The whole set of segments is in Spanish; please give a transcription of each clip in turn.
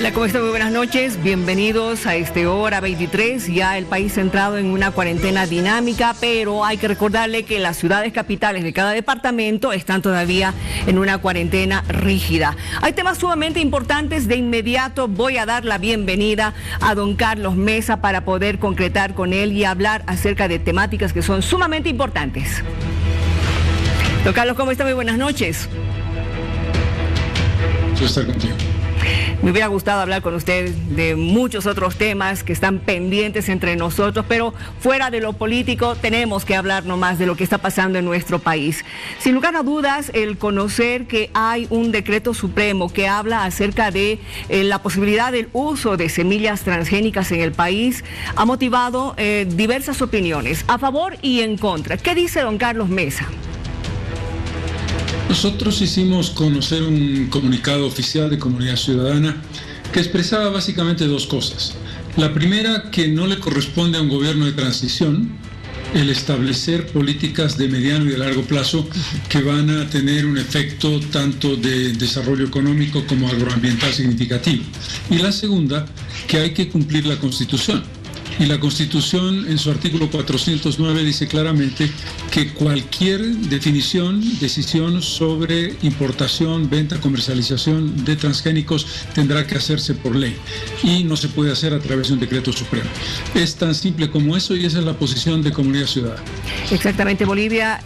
Hola, ¿cómo están? Muy buenas noches. Bienvenidos a Hora 23. Ya el país centrado en una cuarentena dinámica, pero hay que recordarle que las ciudades capitales de cada departamento están todavía en una cuarentena rígida. Hay temas sumamente importantes. De inmediato voy a dar la bienvenida a don Carlos Mesa para poder concretar con él y hablar acerca de temáticas que son sumamente importantes. Don Carlos, ¿cómo está? Muy buenas noches. Yo estar contigo. Me hubiera gustado hablar con usted de muchos otros temas que están pendientes entre nosotros, pero fuera de lo político tenemos que hablar nomás de lo que está pasando en nuestro país. Sin lugar a dudas, el conocer que hay un decreto supremo que habla acerca de la posibilidad del uso de semillas transgénicas en el país ha motivado diversas opiniones, a favor y en contra. ¿Qué dice don Carlos Mesa? Nosotros hicimos conocer un comunicado oficial de Comunidad Ciudadana que expresaba básicamente dos cosas. La primera, que no le corresponde a un gobierno de transición el establecer políticas de mediano y de largo plazo que van a tener un efecto tanto de desarrollo económico como agroambiental significativo. Y la segunda, que hay que cumplir la Constitución. Y la Constitución, en su artículo 409, dice claramente que cualquier decisión sobre importación, venta, comercialización de transgénicos tendrá que hacerse por ley y no se puede hacer a través de un decreto supremo. Es tan simple como eso y esa es la posición de Comunidad Ciudadana. Exactamente, Bolivia,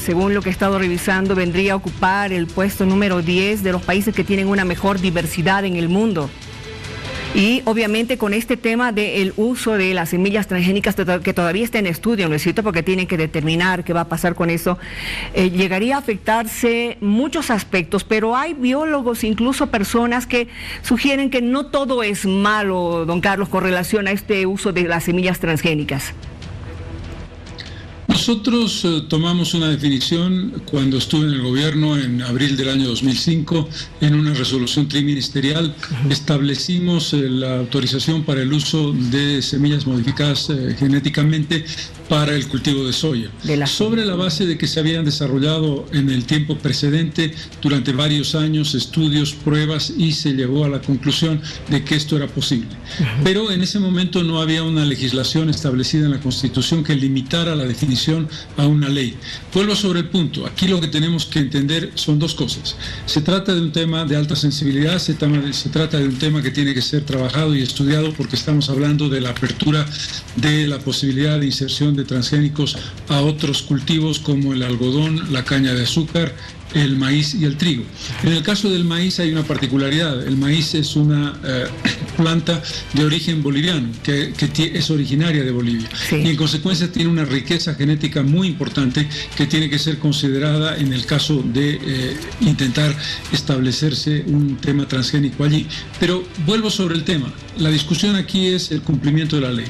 según lo que he estado revisando, vendría a ocupar el puesto número 10 de los países que tienen una mejor diversidad en el mundo. Y obviamente con este tema del uso de las semillas transgénicas que todavía está en estudio, ¿no es cierto? Porque tienen que determinar qué va a pasar con eso, llegaría a afectarse muchos aspectos, pero hay biólogos, incluso personas que sugieren que no todo es malo, don Carlos, con relación a este uso de las semillas transgénicas. Nosotros tomamos una definición cuando estuve en el gobierno en abril del año 2005, en una resolución triministerial, establecimos la autorización para el uso de semillas modificadas genéticamente para el cultivo de soya, sobre la base de que se habían desarrollado en el tiempo precedente durante varios años estudios, pruebas y se llegó a la conclusión de que esto era posible. Pero en ese momento no había una legislación establecida en la Constitución que limitara la definición a una ley. Vuelvo sobre el punto. Aquí lo que tenemos que entender son dos cosas. Se trata de un tema de alta sensibilidad, se trata de un tema que tiene que ser trabajado y estudiado porque estamos hablando de la apertura de la posibilidad de inserción de transgénicos a otros cultivos como el algodón, la caña de azúcar, el maíz y el trigo. En el caso del maíz hay una particularidad. El maíz es una planta de origen boliviano, que es originaria de Bolivia. Sí. Y en consecuencia tiene una riqueza genética muy importante que tiene que ser considerada en el caso de intentar establecerse un tema transgénico allí. Pero vuelvo sobre el tema. La discusión aquí es el cumplimiento de la ley.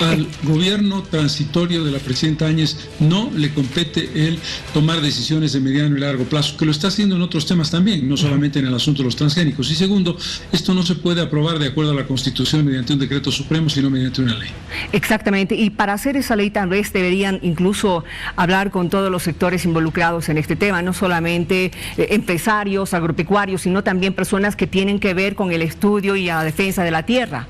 Al gobierno transitorio de la presidenta Áñez no le compete el tomar decisiones de mediano y largo plazo, que lo está haciendo en otros temas también, no solamente en el asunto de los transgénicos. Y segundo, esto no se puede aprobar de acuerdo a la Constitución mediante un decreto supremo, sino mediante una ley. Exactamente, y para hacer esa ley tal vez deberían incluso hablar con todos los sectores involucrados en este tema, no solamente empresarios, agropecuarios, sino también personas que tienen que ver con el estudio y la defensa de la tierra.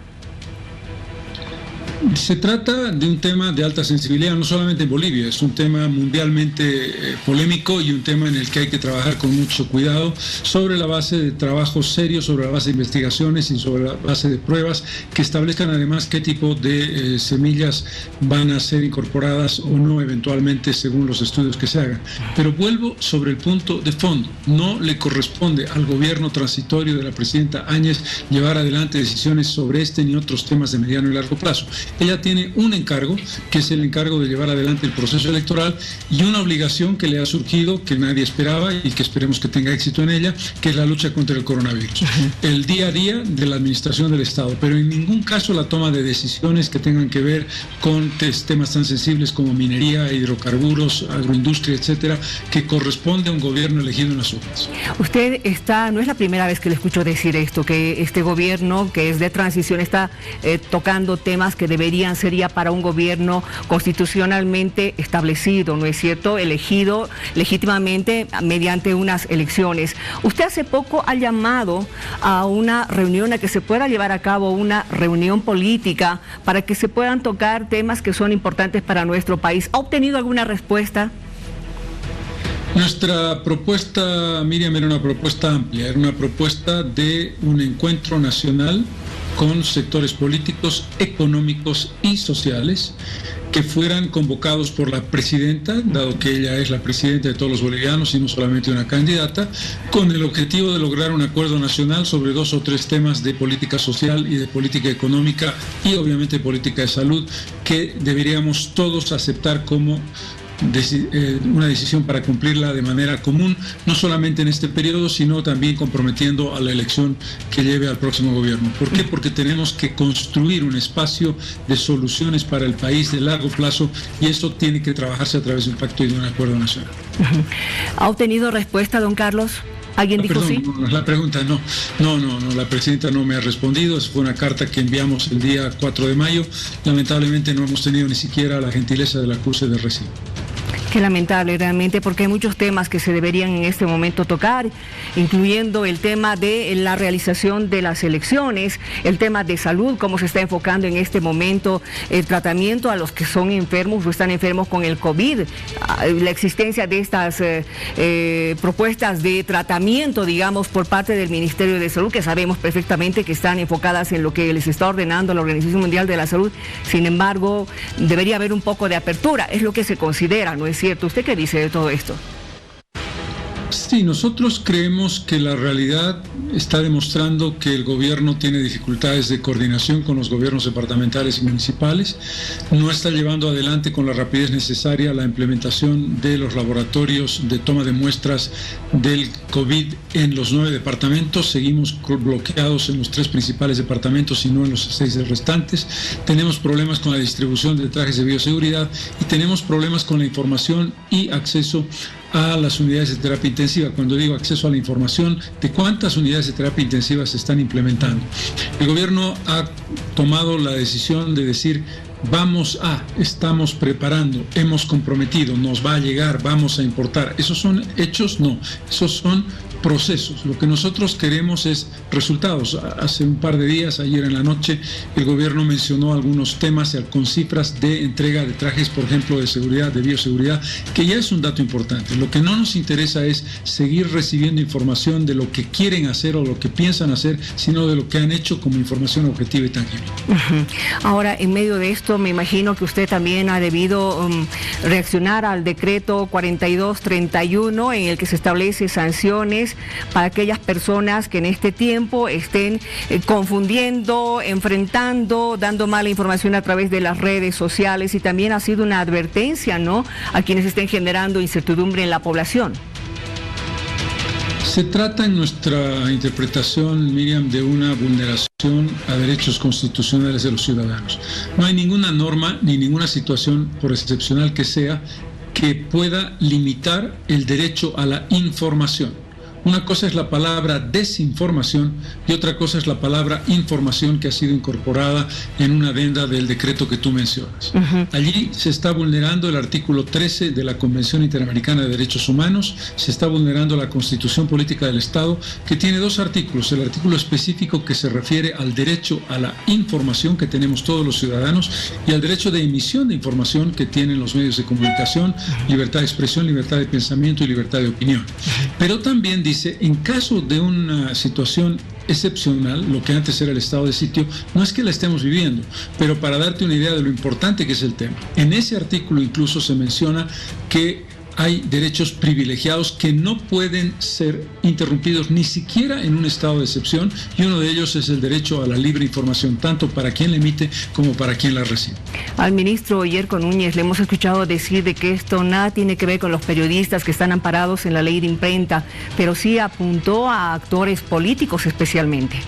Se trata de un tema de alta sensibilidad, no solamente en Bolivia, es un tema mundialmente polémico y un tema en el que hay que trabajar con mucho cuidado sobre la base de trabajos serios, sobre la base de investigaciones y sobre la base de pruebas que establezcan además qué tipo de semillas van a ser incorporadas o no eventualmente según los estudios que se hagan. Pero vuelvo sobre el punto de fondo, no le corresponde al gobierno transitorio de la presidenta Áñez llevar adelante decisiones sobre este ni otros temas de mediano y largo plazo. Ella tiene un encargo, que es el encargo de llevar adelante el proceso electoral, y una obligación que le ha surgido, que nadie esperaba y que esperemos que tenga éxito en ella, que es la lucha contra el coronavirus. El día a día de la administración del Estado, pero en ningún caso la toma de decisiones que tengan que ver con temas tan sensibles como minería, hidrocarburos, agroindustria, etcétera, que corresponde a un gobierno elegido en las urnas. Usted no es la primera vez que le escucho decir esto, que este gobierno, que es de transición, está tocando temas que deberían ser ya para un gobierno constitucionalmente establecido, ¿no es cierto?, elegido legítimamente mediante unas elecciones. Usted hace poco ha llamado a una reunión, a que se pueda llevar a cabo una reunión política para que se puedan tocar temas que son importantes para nuestro país. ¿Ha obtenido alguna respuesta? Nuestra propuesta, Miriam, era una propuesta amplia, era una propuesta de un encuentro nacional con sectores políticos, económicos y sociales que fueran convocados por la presidenta, dado que ella es la presidenta de todos los bolivianos y no solamente una candidata, con el objetivo de lograr un acuerdo nacional sobre 2 o 3 temas de política social y de política económica y obviamente política de salud que deberíamos todos aceptar como una decisión para cumplirla de manera común, no solamente en este periodo, sino también comprometiendo a la elección que lleve al próximo gobierno. ¿Por qué? Porque tenemos que construir un espacio de soluciones para el país de largo plazo y eso tiene que trabajarse a través de un pacto y de un acuerdo nacional. ¿Ha obtenido respuesta, don Carlos? ¿Alguien dijo perdón, sí? No, la pregunta no, la presidenta no me ha respondido. Esa fue una carta que enviamos el día 4 de mayo. Lamentablemente no hemos tenido ni siquiera la gentileza del acuse de recibo. Qué lamentable realmente, porque hay muchos temas que se deberían en este momento tocar, incluyendo el tema de la realización de las elecciones, el tema de salud, cómo se está enfocando en este momento el tratamiento a los que son enfermos o están enfermos con el COVID, la existencia de estas propuestas de tratamiento, digamos, por parte del Ministerio de Salud, que sabemos perfectamente que están enfocadas en lo que les está ordenando la Organización Mundial de la Salud. Sin embargo, debería haber un poco de apertura, es lo que se considera, ¿no es cierto? ¿Usted qué dice de todo esto? Sí, nosotros creemos que la realidad está demostrando que el gobierno tiene dificultades de coordinación con los gobiernos departamentales y municipales, no está llevando adelante con la rapidez necesaria la implementación de los laboratorios de toma de muestras del COVID en los 9 departamentos, seguimos bloqueados en los 3 principales departamentos y no en los 6 restantes, tenemos problemas con la distribución de trajes de bioseguridad y tenemos problemas con la información y acceso a las unidades de terapia intensiva. Cuando digo acceso a la información de cuántas unidades de terapia intensiva se están implementando. El gobierno ha tomado la decisión de decir: estamos preparando, hemos comprometido, nos va a llegar, vamos a importar. ¿Esos son hechos? No, esos son procesos. Lo que nosotros queremos es resultados. Hace un par de días, ayer en la noche, el gobierno mencionó algunos temas con cifras de entrega de trajes, por ejemplo, de seguridad, de bioseguridad, que ya es un dato importante. Lo que no nos interesa es seguir recibiendo información de lo que quieren hacer o lo que piensan hacer, sino de lo que han hecho como información objetiva y tangible. Ahora, en medio de esto, me imagino que usted también ha debido reaccionar al decreto 4231 en el que se establece sanciones para aquellas personas que en este tiempo estén confundiendo, enfrentando, dando mala información a través de las redes sociales, y también ha sido una advertencia, ¿no?, a quienes estén generando incertidumbre en la población. Se trata en nuestra interpretación, Miriam, de una vulneración a derechos constitucionales de los ciudadanos. No hay ninguna norma ni ninguna situación, por excepcional que sea, que pueda limitar el derecho a la información. Una cosa es la palabra desinformación y otra cosa es la palabra información, que ha sido incorporada en una adenda del decreto que tú mencionas. Allí se está vulnerando el artículo 13 de la Convención Interamericana de Derechos Humanos, se está vulnerando la Constitución Política del Estado, que tiene 2 artículos. El artículo específico que se refiere al derecho a la información que tenemos todos los ciudadanos y al derecho de emisión de información que tienen los medios de comunicación, libertad de expresión, libertad de pensamiento y libertad de opinión. Pero también dice: en caso de una situación excepcional, lo que antes era el estado de sitio, no es que la estemos viviendo, pero para darte una idea de lo importante que es el tema, en ese artículo incluso se menciona que hay derechos privilegiados que no pueden ser interrumpidos ni siquiera en un estado de excepción, y uno de ellos es el derecho a la libre información, tanto para quien la emite como para quien la recibe. Al ministro Yerko Núñez le hemos escuchado decir de que esto nada tiene que ver con los periodistas que están amparados en la ley de imprenta, pero sí apuntó a actores políticos especialmente.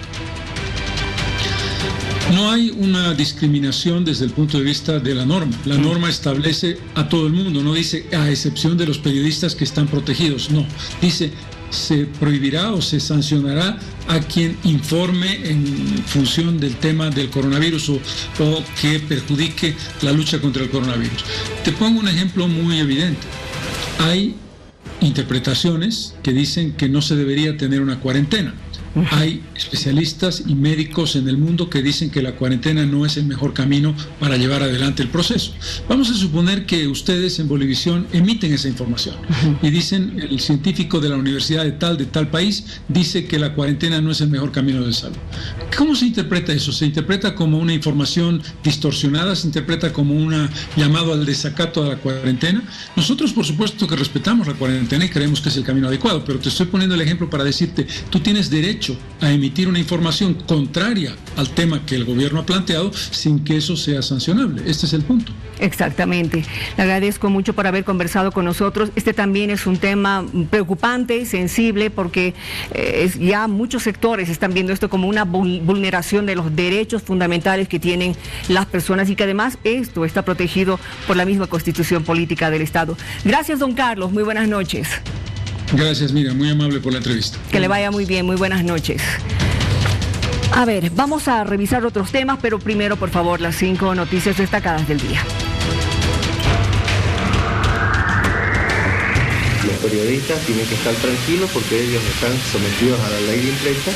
No hay una discriminación desde el punto de vista de la norma. La norma establece a todo el mundo, no dice a excepción de los periodistas que están protegidos, no. Dice se prohibirá o se sancionará a quien informe en función del tema del coronavirus o que perjudique la lucha contra el coronavirus. Te pongo un ejemplo muy evidente. Hay interpretaciones que dicen que no se debería tener una cuarentena. Hay especialistas y médicos en el mundo que dicen que la cuarentena no es el mejor camino para llevar adelante el proceso. Vamos a suponer que ustedes en Bolivisión emiten esa información y dicen, el científico de la universidad de tal país dice que la cuarentena no es el mejor camino de salud. ¿Cómo se interpreta eso? ¿Se interpreta como una información distorsionada? ¿Se interpreta como un llamado al desacato a la cuarentena? Nosotros, por supuesto, que respetamos la cuarentena y creemos que es el camino adecuado, pero te estoy poniendo el ejemplo para decirte, tú tienes derecho a emitir una información contraria al tema que el gobierno ha planteado sin que eso sea sancionable. Este es el punto. Exactamente. Le agradezco mucho por haber conversado con nosotros. Este también es un tema preocupante, sensible, porque ya muchos sectores están viendo esto como una vulneración de los derechos fundamentales que tienen las personas y que además esto está protegido por la misma Constitución Política del Estado. Gracias, don Carlos. Muy buenas noches. Gracias, Miriam. Muy amable por la entrevista. Que le vaya muy bien. Muy buenas noches. A ver, vamos a revisar otros temas, pero primero, por favor, las 5 noticias destacadas del día. Los periodistas tienen que estar tranquilos porque ellos están sometidos a la ley de imprenta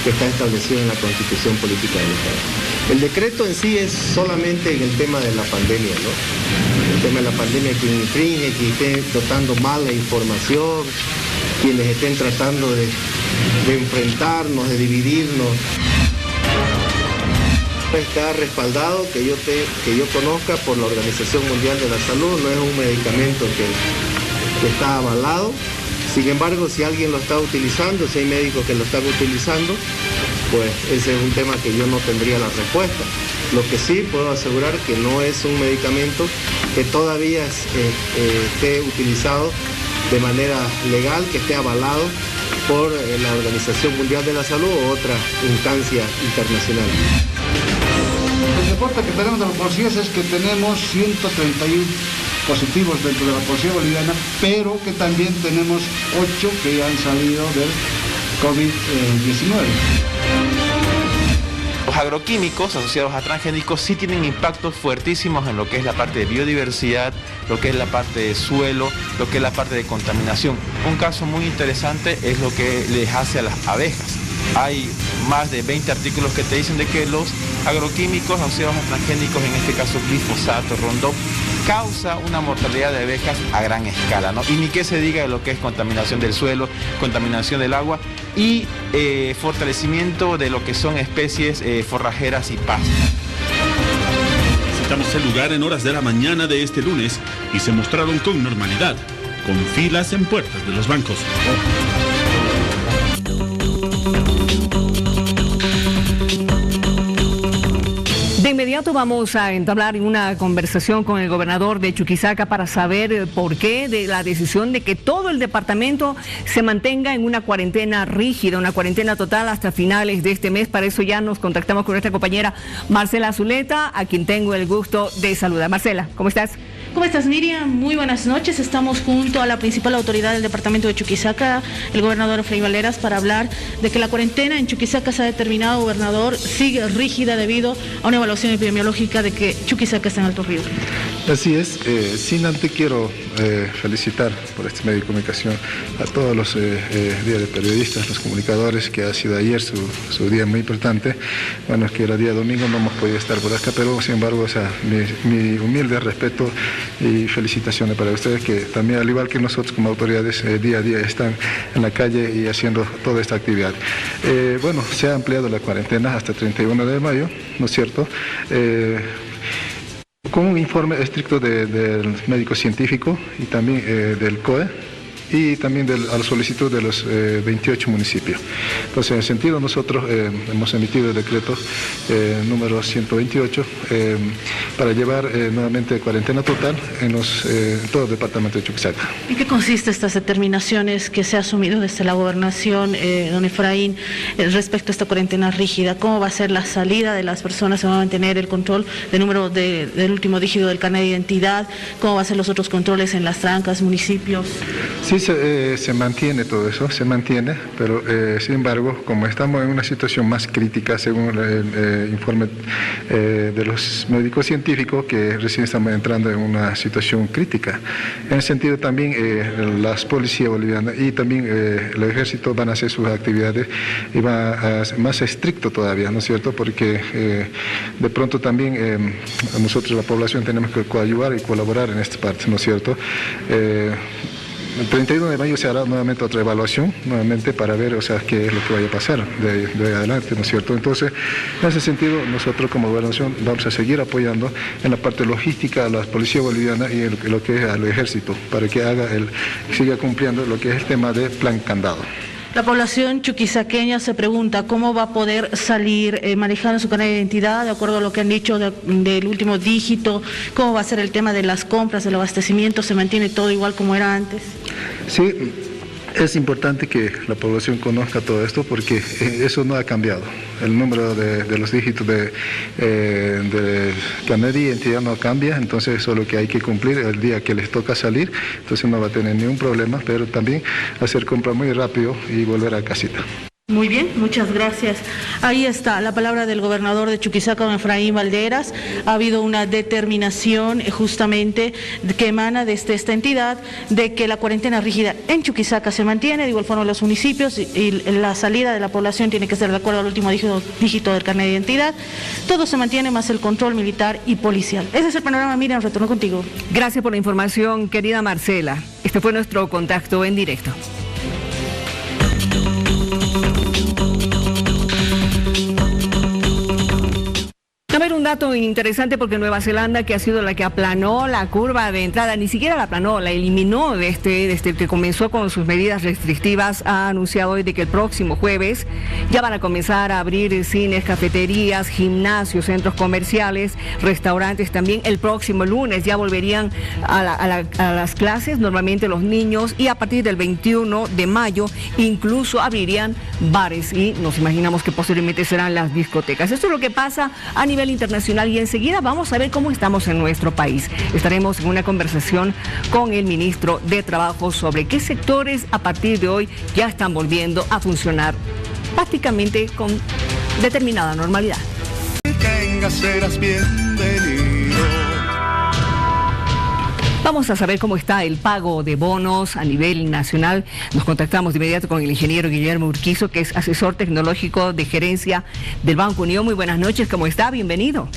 que está establecida en la Constitución Política del Estado. El decreto en sí es solamente en el tema de la pandemia, ¿no? El tema de la pandemia, quien infringe, quien esté dotando mala información, quienes estén tratando de enfrentarnos, de dividirnos. Está respaldado, que yo conozca, por la Organización Mundial de la Salud, no es un medicamento que está avalado. Sin embargo, si alguien lo está utilizando, si hay médicos que lo están utilizando, pues ese es un tema que yo no tendría la respuesta. Lo que sí puedo asegurar que no es un medicamento que todavía esté utilizado de manera legal, que esté avalado por la Organización Mundial de la Salud o otra instancia internacional. El reporte que tenemos de los policías es que tenemos 131 positivos dentro de la policía boliviana, pero que también tenemos 8 que han salido del COVID-19. Los agroquímicos asociados a transgénicos sí tienen impactos fuertísimos en lo que es la parte de biodiversidad, lo que es la parte de suelo, lo que es la parte de contaminación. Un caso muy interesante es lo que les hace a las abejas. Hay más de 20 artículos que te dicen de que los agroquímicos asociados a transgénicos, en este caso glifosato, Roundup, causa una mortalidad de abejas a gran escala, ¿no? Y ni qué se diga de lo que es contaminación del suelo, contaminación del agua y fortalecimiento de lo que son especies forrajeras y pastos. Visitamos el lugar en horas de la mañana de este lunes y se mostraron con normalidad, con filas en puertas de los bancos. De inmediato vamos a entablar una conversación con el gobernador de Chuquisaca para saber por qué de la decisión de que todo el departamento se mantenga en una cuarentena rígida, una cuarentena total hasta finales de este mes. Para eso ya nos contactamos con nuestra compañera Marcela Zuleta, a quien tengo el gusto de saludar. Marcela, ¿cómo estás? ¿Cómo estás, Miriam? Muy buenas noches. Estamos junto a la principal autoridad del departamento de Chuquisaca, el gobernador Efraín Valderas, para hablar de que la cuarentena en Chuquisaca se ha determinado, gobernador, sigue rígida debido a una evaluación epidemiológica de que Chuquisaca está en alto riesgo. Así es. Sin antes quiero felicitar por este medio de comunicación a todos los días de periodistas, los comunicadores, que ha sido ayer su día muy importante. Bueno, es que era día domingo, no hemos podido estar por acá, pero sin embargo, mi humilde respeto y felicitaciones para ustedes, que también, al igual que nosotros como autoridades, día a día están en la calle y haciendo toda esta actividad. Bueno, se ha ampliado la cuarentena hasta el 31 de mayo, ¿no es cierto? Con un informe estricto del médico científico y también del COE, y también a la solicitud de los 28 municipios. Entonces, en ese sentido, nosotros hemos emitido el decreto número 128 para llevar nuevamente cuarentena total en todo el departamento de Chuquisaca. ¿En qué consiste estas determinaciones que se ha asumido desde la gobernación, don Efraín, respecto a esta cuarentena rígida? ¿Cómo va a ser la salida de las personas? ¿Se va a mantener el control del número del último dígito del carnet de identidad? ¿Cómo va a ser los otros controles en las trancas, municipios? Sí, Sí, se mantiene todo eso, se mantiene, pero sin embargo, como estamos en una situación más crítica, según el informe de los médicos científicos, que recién estamos entrando en una situación crítica. En el sentido también, las policías bolivianas y también el ejército van a hacer sus actividades y va a ser más estricto todavía, ¿no es cierto? Porque de pronto también nosotros, la población, tenemos que coayudar y colaborar en esta parte, ¿no es cierto? El 31 de mayo se hará nuevamente otra evaluación, nuevamente para ver, o sea, qué es lo que vaya a pasar de ahí adelante, ¿no es cierto? Entonces, en ese sentido, nosotros como gobernación vamos a seguir apoyando en la parte logística a la policía boliviana y en lo que es al ejército, para que siga cumpliendo lo que es el tema de plan candado. La población chuquisaqueña se pregunta cómo va a poder salir manejando su carnet de identidad, de acuerdo a lo que han dicho del último dígito, cómo va a ser el tema de las compras, del abastecimiento, ¿se mantiene todo igual como era antes? Sí, es importante que la población conozca todo esto porque eso no ha cambiado. El número de los dígitos de carnet de identidad no cambia, entonces eso es lo que hay que cumplir el día que les toca salir, entonces no va a tener ningún problema, pero también hacer compra muy rápido y volver a casita. Muy bien, muchas gracias. Ahí está la palabra del gobernador de Chuquisaca, don Efraín Valderas. Ha habido una determinación justamente que emana desde esta entidad de que la cuarentena rígida en Chuquisaca se mantiene, de igual forma los municipios, y la salida de la población tiene que ser de acuerdo al último dígito del carnet de identidad. Todo se mantiene, más el control militar y policial. Ese es el panorama. Miriam, retorno contigo. Gracias por la información, querida Marcela. Este fue nuestro contacto en directo. A ver, un dato interesante, porque Nueva Zelanda, que ha sido la que aplanó la curva de entrada, ni siquiera la aplanó, la eliminó desde que comenzó con sus medidas restrictivas, ha anunciado hoy de que el próximo jueves ya van a comenzar a abrir cines, cafeterías, gimnasios, centros comerciales, restaurantes también. El próximo lunes ya volverían a las clases, normalmente los niños, y a partir del 21 de mayo incluso abrirían bares y nos imaginamos que posiblemente serán las discotecas. Esto es lo que pasa a nivel internacional y enseguida vamos a ver cómo estamos en nuestro país. Estaremos en una conversación con el ministro de Trabajo sobre qué sectores a partir de hoy ya están volviendo a funcionar prácticamente con determinada normalidad. Serás bienvenido. Vamos a saber cómo está el pago de bonos a nivel nacional. Nos contactamos de inmediato con el ingeniero Guillermo Urquizo, que es asesor tecnológico de gerencia del Banco Unión. Muy buenas noches, ¿cómo está? Bienvenido.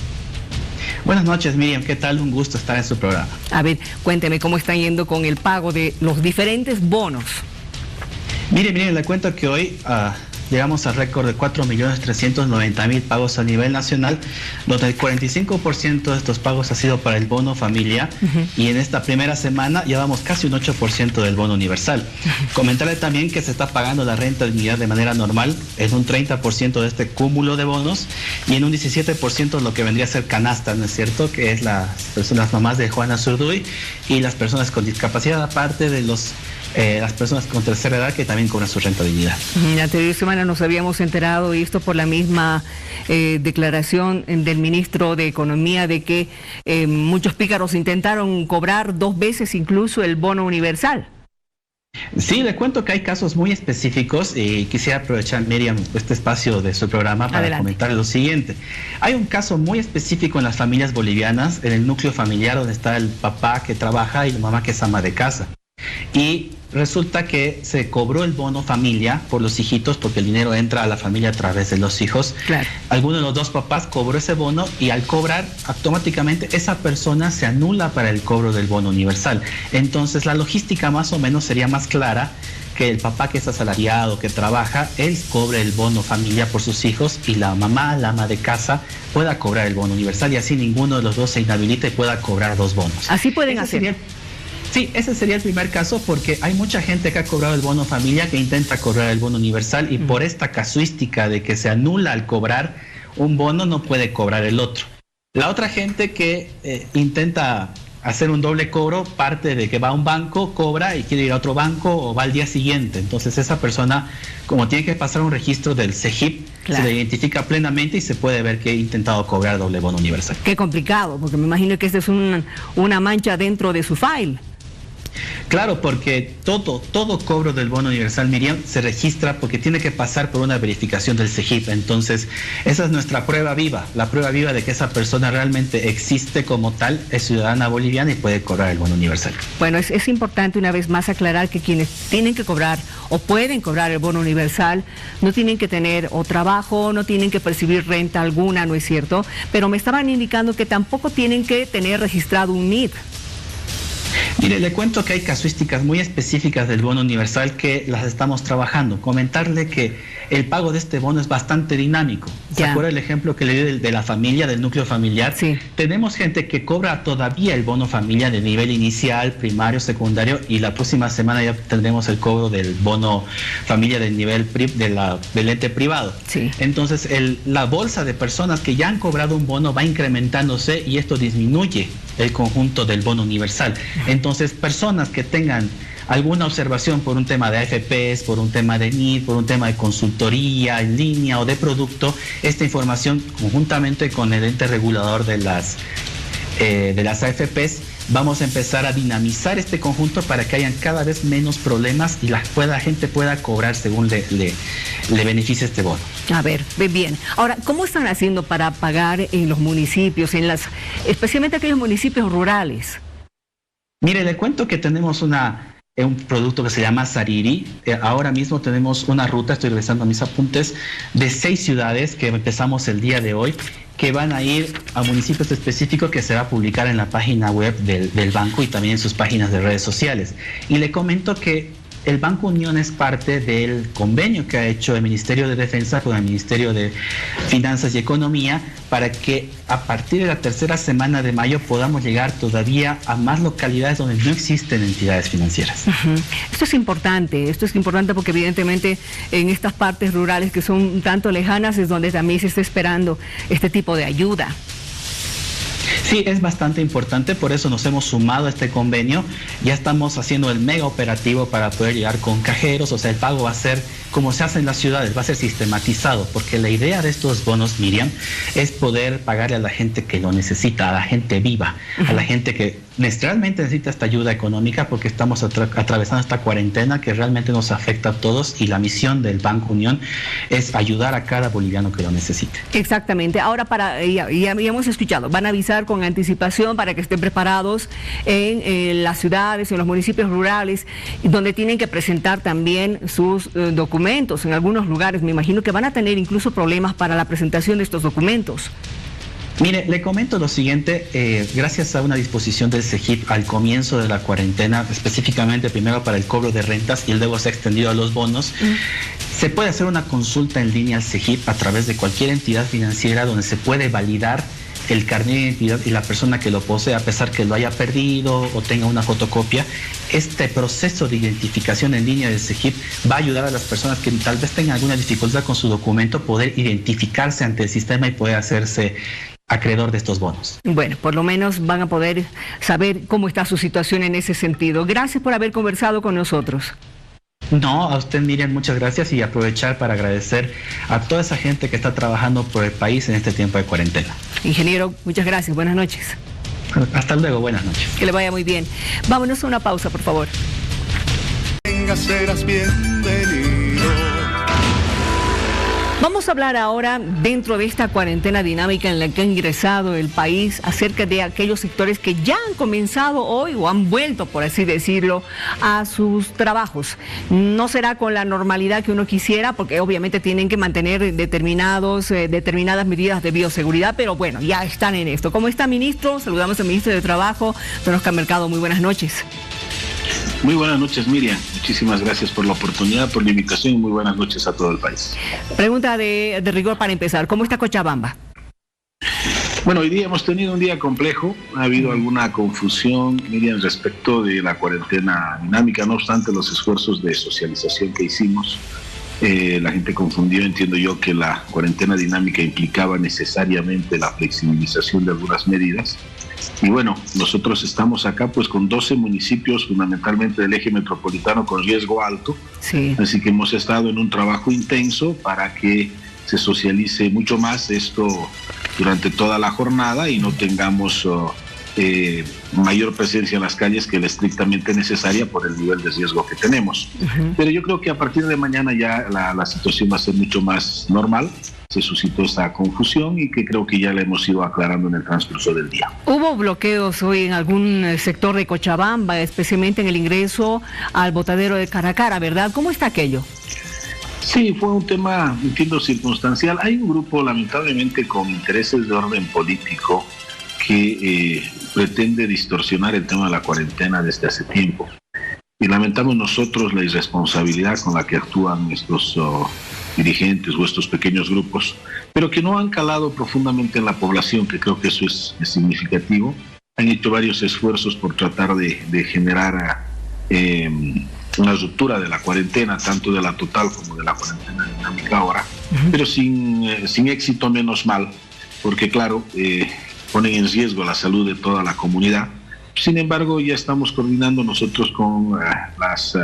Buenas noches, Miriam, ¿qué tal? Un gusto estar en su programa. A ver, cuénteme cómo está yendo con el pago de los diferentes bonos. Mire, le cuento que hoy llegamos al récord de 4.390.000 pagos a nivel nacional, donde el 45% de estos pagos ha sido para el bono familia, y en esta primera semana ya vamos casi un 8% del bono universal. Comentarle también que se está pagando la renta de dignidad de manera normal en un 30% de este cúmulo de bonos y en un 17% lo que vendría a ser canasta, ¿no es cierto? Que es las mamás de Juana Zurduy y las personas con discapacidad, aparte de las personas con tercera edad que también cobran su renta de dignidad. La anterior semana nos habíamos enterado, y esto por la misma declaración del ministro de Economía, de que muchos pícaros intentaron cobrar 2 veces incluso el bono universal. Sí, le cuento que hay casos muy específicos y quisiera aprovechar, Miriam, este espacio de su programa para comentarle lo siguiente. Hay un caso muy específico en las familias bolivianas, en el núcleo familiar donde está el papá que trabaja y la mamá que es ama de casa. Y resulta que se cobró el bono familia por los hijitos, porque el dinero entra a la familia a través de los hijos. Claro. Alguno de los dos papás cobró ese bono y al cobrar automáticamente esa persona se anula para el cobro del bono universal. Entonces la logística más o menos sería más clara, que el papá que es asalariado, que trabaja, él cobre el bono familia por sus hijos y la mamá, la ama de casa, pueda cobrar el bono universal y así ninguno de los dos se inhabilita y pueda cobrar 2 bonos. Así pueden hacer. Sí, ese sería el primer caso, porque hay mucha gente que ha cobrado el bono familia que intenta cobrar el bono universal y por esta casuística de que se anula al cobrar un bono no puede cobrar el otro. La otra gente que intenta hacer un doble cobro parte de que va a un banco, cobra y quiere ir a otro banco o va al día siguiente. Entonces esa persona, como tiene que pasar un registro del CEGIP, se le identifica plenamente y se puede ver que ha intentado cobrar doble bono universal. Qué complicado, porque me imagino que esta es una mancha dentro de su file. Claro, porque todo cobro del bono universal, Miriam, se registra porque tiene que pasar por una verificación del CEGIP. Entonces, esa es nuestra prueba viva, la prueba viva de que esa persona realmente existe como tal, es ciudadana boliviana y puede cobrar el bono universal. Bueno, es importante una vez más aclarar que quienes tienen que cobrar o pueden cobrar el bono universal no tienen que tener o trabajo, no tienen que percibir renta alguna, ¿no es cierto? Pero me estaban indicando que tampoco tienen que tener registrado un NID. Mire, le cuento que hay casuísticas muy específicas del bono universal que las estamos trabajando. Comentarle que el pago de este bono es bastante dinámico. ¿Se acuerda el ejemplo que le di de la familia, del núcleo familiar? Sí. Tenemos gente que cobra todavía el bono familia de nivel inicial, primario, secundario, y la próxima semana ya tendremos el cobro del bono familia del nivel del ente privado. Sí. Entonces, la bolsa de personas que ya han cobrado un bono va incrementándose y esto disminuye el conjunto del bono universal. Entonces, personas que tengan alguna observación por un tema de AFPs, por un tema de NID, por un tema de consultoría en línea o de producto, esta información conjuntamente con el ente regulador de las AFPs, vamos a empezar a dinamizar este conjunto para que hayan cada vez menos problemas y la gente pueda cobrar según le beneficie este bono. A ver, bien. Ahora, ¿cómo están haciendo para pagar en los municipios, especialmente aquellos municipios rurales? Mire, le cuento que tenemos un producto que se llama Sariri. Ahora mismo tenemos una ruta, estoy revisando mis apuntes, de 6 ciudades que empezamos el día de hoy, que van a ir a municipios específicos que se va a publicar en la página web del banco y también en sus páginas de redes sociales. Y le comento que el Banco Unión es parte del convenio que ha hecho el Ministerio de Defensa con el Ministerio de Finanzas y Economía para que a partir de la tercera semana de mayo podamos llegar todavía a más localidades donde no existen entidades financieras. Esto es importante porque evidentemente en estas partes rurales que son un tanto lejanas es donde también se está esperando este tipo de ayuda. Sí, es bastante importante, por eso nos hemos sumado a este convenio. Ya estamos haciendo el mega operativo para poder llegar con cajeros, o sea, el pago va a ser como se hace en las ciudades, va a ser sistematizado, porque la idea de estos bonos, Miriam, es poder pagarle a la gente que lo necesita, a la gente viva, a la gente que realmente necesita esta ayuda económica, porque estamos atravesando esta cuarentena que realmente nos afecta a todos y la misión del Banco Unión es ayudar a cada boliviano que lo necesite. Exactamente. Ahora, ya hemos escuchado, van a avisar con anticipación para que estén preparados en las ciudades, en los municipios rurales, donde tienen que presentar también sus documentos. En algunos lugares me imagino que van a tener incluso problemas para la presentación de estos documentos. Mire, le comento lo siguiente, gracias a una disposición del CEGIP al comienzo de la cuarentena, específicamente primero para el cobro de rentas y luego se ha extendido a los bonos, se puede hacer una consulta en línea al CEGIP a través de cualquier entidad financiera donde se puede validar el carnet de identidad y la persona que lo posee, a pesar que lo haya perdido o tenga una fotocopia. Este proceso de identificación en línea del CEGIP va a ayudar a las personas que tal vez tengan alguna dificultad con su documento poder identificarse ante el sistema y poder hacerse acreedor de estos bonos. Bueno, por lo menos van a poder saber cómo está su situación en ese sentido. Gracias por haber conversado con nosotros. No, a usted, Miriam, muchas gracias y aprovechar para agradecer a toda esa gente que está trabajando por el país en este tiempo de cuarentena. Ingeniero, muchas gracias. Buenas noches. Hasta luego, buenas noches. Que le vaya muy bien. Vámonos a una pausa, por favor. Venga, serás bienvenido. Vamos a hablar ahora, dentro de esta cuarentena dinámica en la que ha ingresado el país, acerca de aquellos sectores que ya han comenzado hoy o han vuelto, por así decirlo, a sus trabajos. No será con la normalidad que uno quisiera, porque obviamente tienen que mantener determinadas medidas de bioseguridad, pero bueno, ya están en esto. ¿Cómo está, ministro? Saludamos al ministro de Trabajo, don Oscar Mercado. Muy buenas noches. Muy buenas noches, Miriam. Muchísimas gracias por la oportunidad, por la invitación y muy buenas noches a todo el país. Pregunta de rigor para empezar. ¿Cómo está Cochabamba? Bueno, hoy día hemos tenido un día complejo. Ha habido alguna confusión, Miriam, respecto de la cuarentena dinámica. No obstante, los esfuerzos de socialización que hicimos, la gente confundió, entiendo yo, que la cuarentena dinámica implicaba necesariamente la flexibilización de algunas medidas. Y bueno, nosotros estamos acá pues con 12 municipios fundamentalmente del eje metropolitano con riesgo alto, sí. Así que hemos estado en un trabajo intenso para que se socialice mucho más esto durante toda la jornada y no tengamos mayor presencia en las calles que la estrictamente necesaria por el nivel de riesgo que tenemos. Pero yo creo que a partir de mañana ya la situación va a ser mucho más normal. Se suscitó esta confusión y que creo que ya la hemos ido aclarando en el transcurso del día. ¿Hubo bloqueos hoy en algún sector de Cochabamba, especialmente en el ingreso al botadero de Caracara, verdad? ¿Cómo está aquello? Sí, fue un tema, entiendo, circunstancial. Hay un grupo, lamentablemente, con intereses de orden político que pretende distorsionar el tema de la cuarentena desde hace tiempo. Y lamentamos nosotros la irresponsabilidad con la que actúan estos dirigentes o estos pequeños grupos, pero que no han calado profundamente en la población, que creo que eso es significativo. Han hecho varios esfuerzos por tratar de generar una ruptura de la cuarentena, tanto de la total como de la cuarentena dinámica ahora, pero sin éxito, menos mal, porque claro, ponen en riesgo la salud de toda la comunidad. Sin embargo, ya estamos coordinando nosotros con las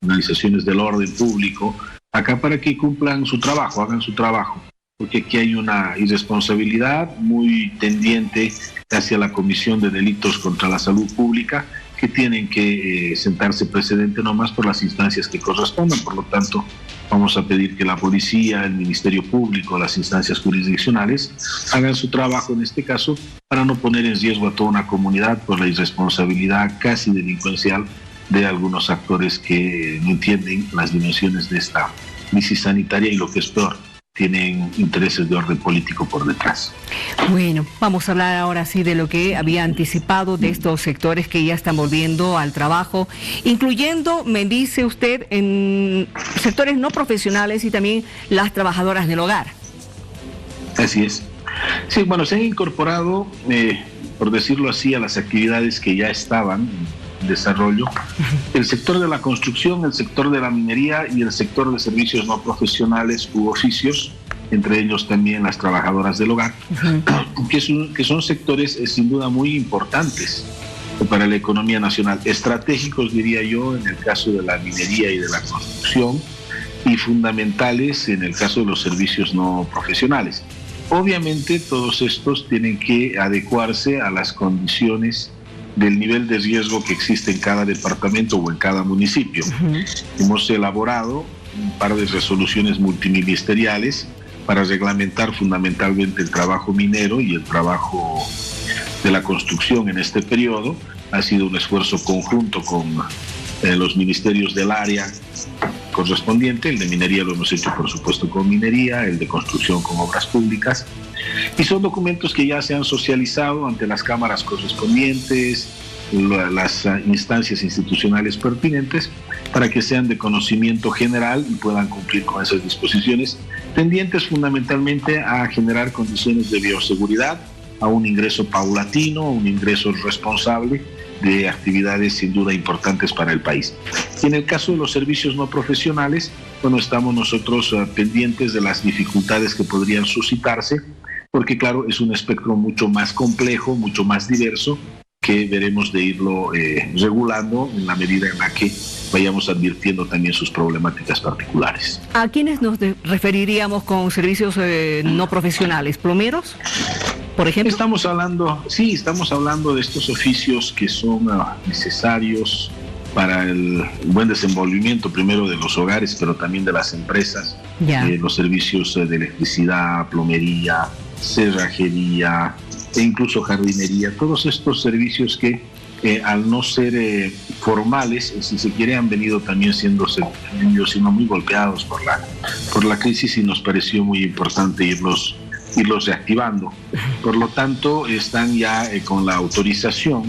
organizaciones del orden público acá para que cumplan su trabajo, hagan su trabajo, porque aquí hay una irresponsabilidad muy tendiente hacia la comisión de delitos contra la salud pública, que tienen que sentarse precedente nomás por las instancias que correspondan. Por lo tanto, vamos a pedir que la policía, el Ministerio Público, las instancias jurisdiccionales hagan su trabajo en este caso para no poner en riesgo a toda una comunidad por la irresponsabilidad casi delincuencial de algunos actores que no entienden las dimensiones de esta crisis sanitaria y, lo que es peor, tienen intereses de orden político por detrás. Bueno, vamos a hablar ahora sí de lo que había anticipado de estos sectores que ya están volviendo al trabajo, incluyendo, me dice usted, en sectores no profesionales y también las trabajadoras del hogar. Así es. Sí, bueno, se han incorporado, por decirlo así, a las actividades que ya estaban en desarrollo, el sector de la construcción, el sector de la minería y el sector de servicios no profesionales u oficios, entre ellos también las trabajadoras del hogar, que son sectores sin duda muy importantes para la economía nacional, estratégicos diría yo en el caso de la minería y de la construcción, y fundamentales en el caso de los servicios no profesionales. Obviamente todos estos tienen que adecuarse a las condiciones del nivel de riesgo que existe en cada departamento o en cada municipio. Hemos elaborado un par de resoluciones multiministeriales para reglamentar fundamentalmente el trabajo minero y el trabajo de la construcción en este periodo. Ha sido un esfuerzo conjunto con los ministerios del área correspondiente. El de minería lo hemos hecho, por supuesto, con minería, el de construcción con obras públicas. Y son documentos que ya se han socializado ante las cámaras correspondientes, las instancias institucionales pertinentes, para que sean de conocimiento general y puedan cumplir con esas disposiciones, tendientes fundamentalmente a generar condiciones de bioseguridad, a un ingreso paulatino, a un ingreso responsable de actividades sin duda importantes para el país. Y en el caso de los servicios no profesionales, bueno, estamos nosotros pendientes de las dificultades que podrían suscitarse, porque claro, es un espectro mucho más complejo, mucho más diverso, que veremos de irlo regulando en la medida en la que vayamos advirtiendo también sus problemáticas particulares. ¿A quiénes nos referiríamos con servicios no profesionales? ¿Plomeros, por ejemplo? Estamos hablando de estos oficios que son necesarios para el buen desenvolvimiento primero de los hogares, pero también de las empresas, los servicios de electricidad, plomería, cerrajería e incluso jardinería, todos estos servicios que al no ser formales, si se quiere, han venido también siendo muy golpeados por la crisis, y nos pareció muy importante irlos reactivando. Por lo tanto, están ya con la autorización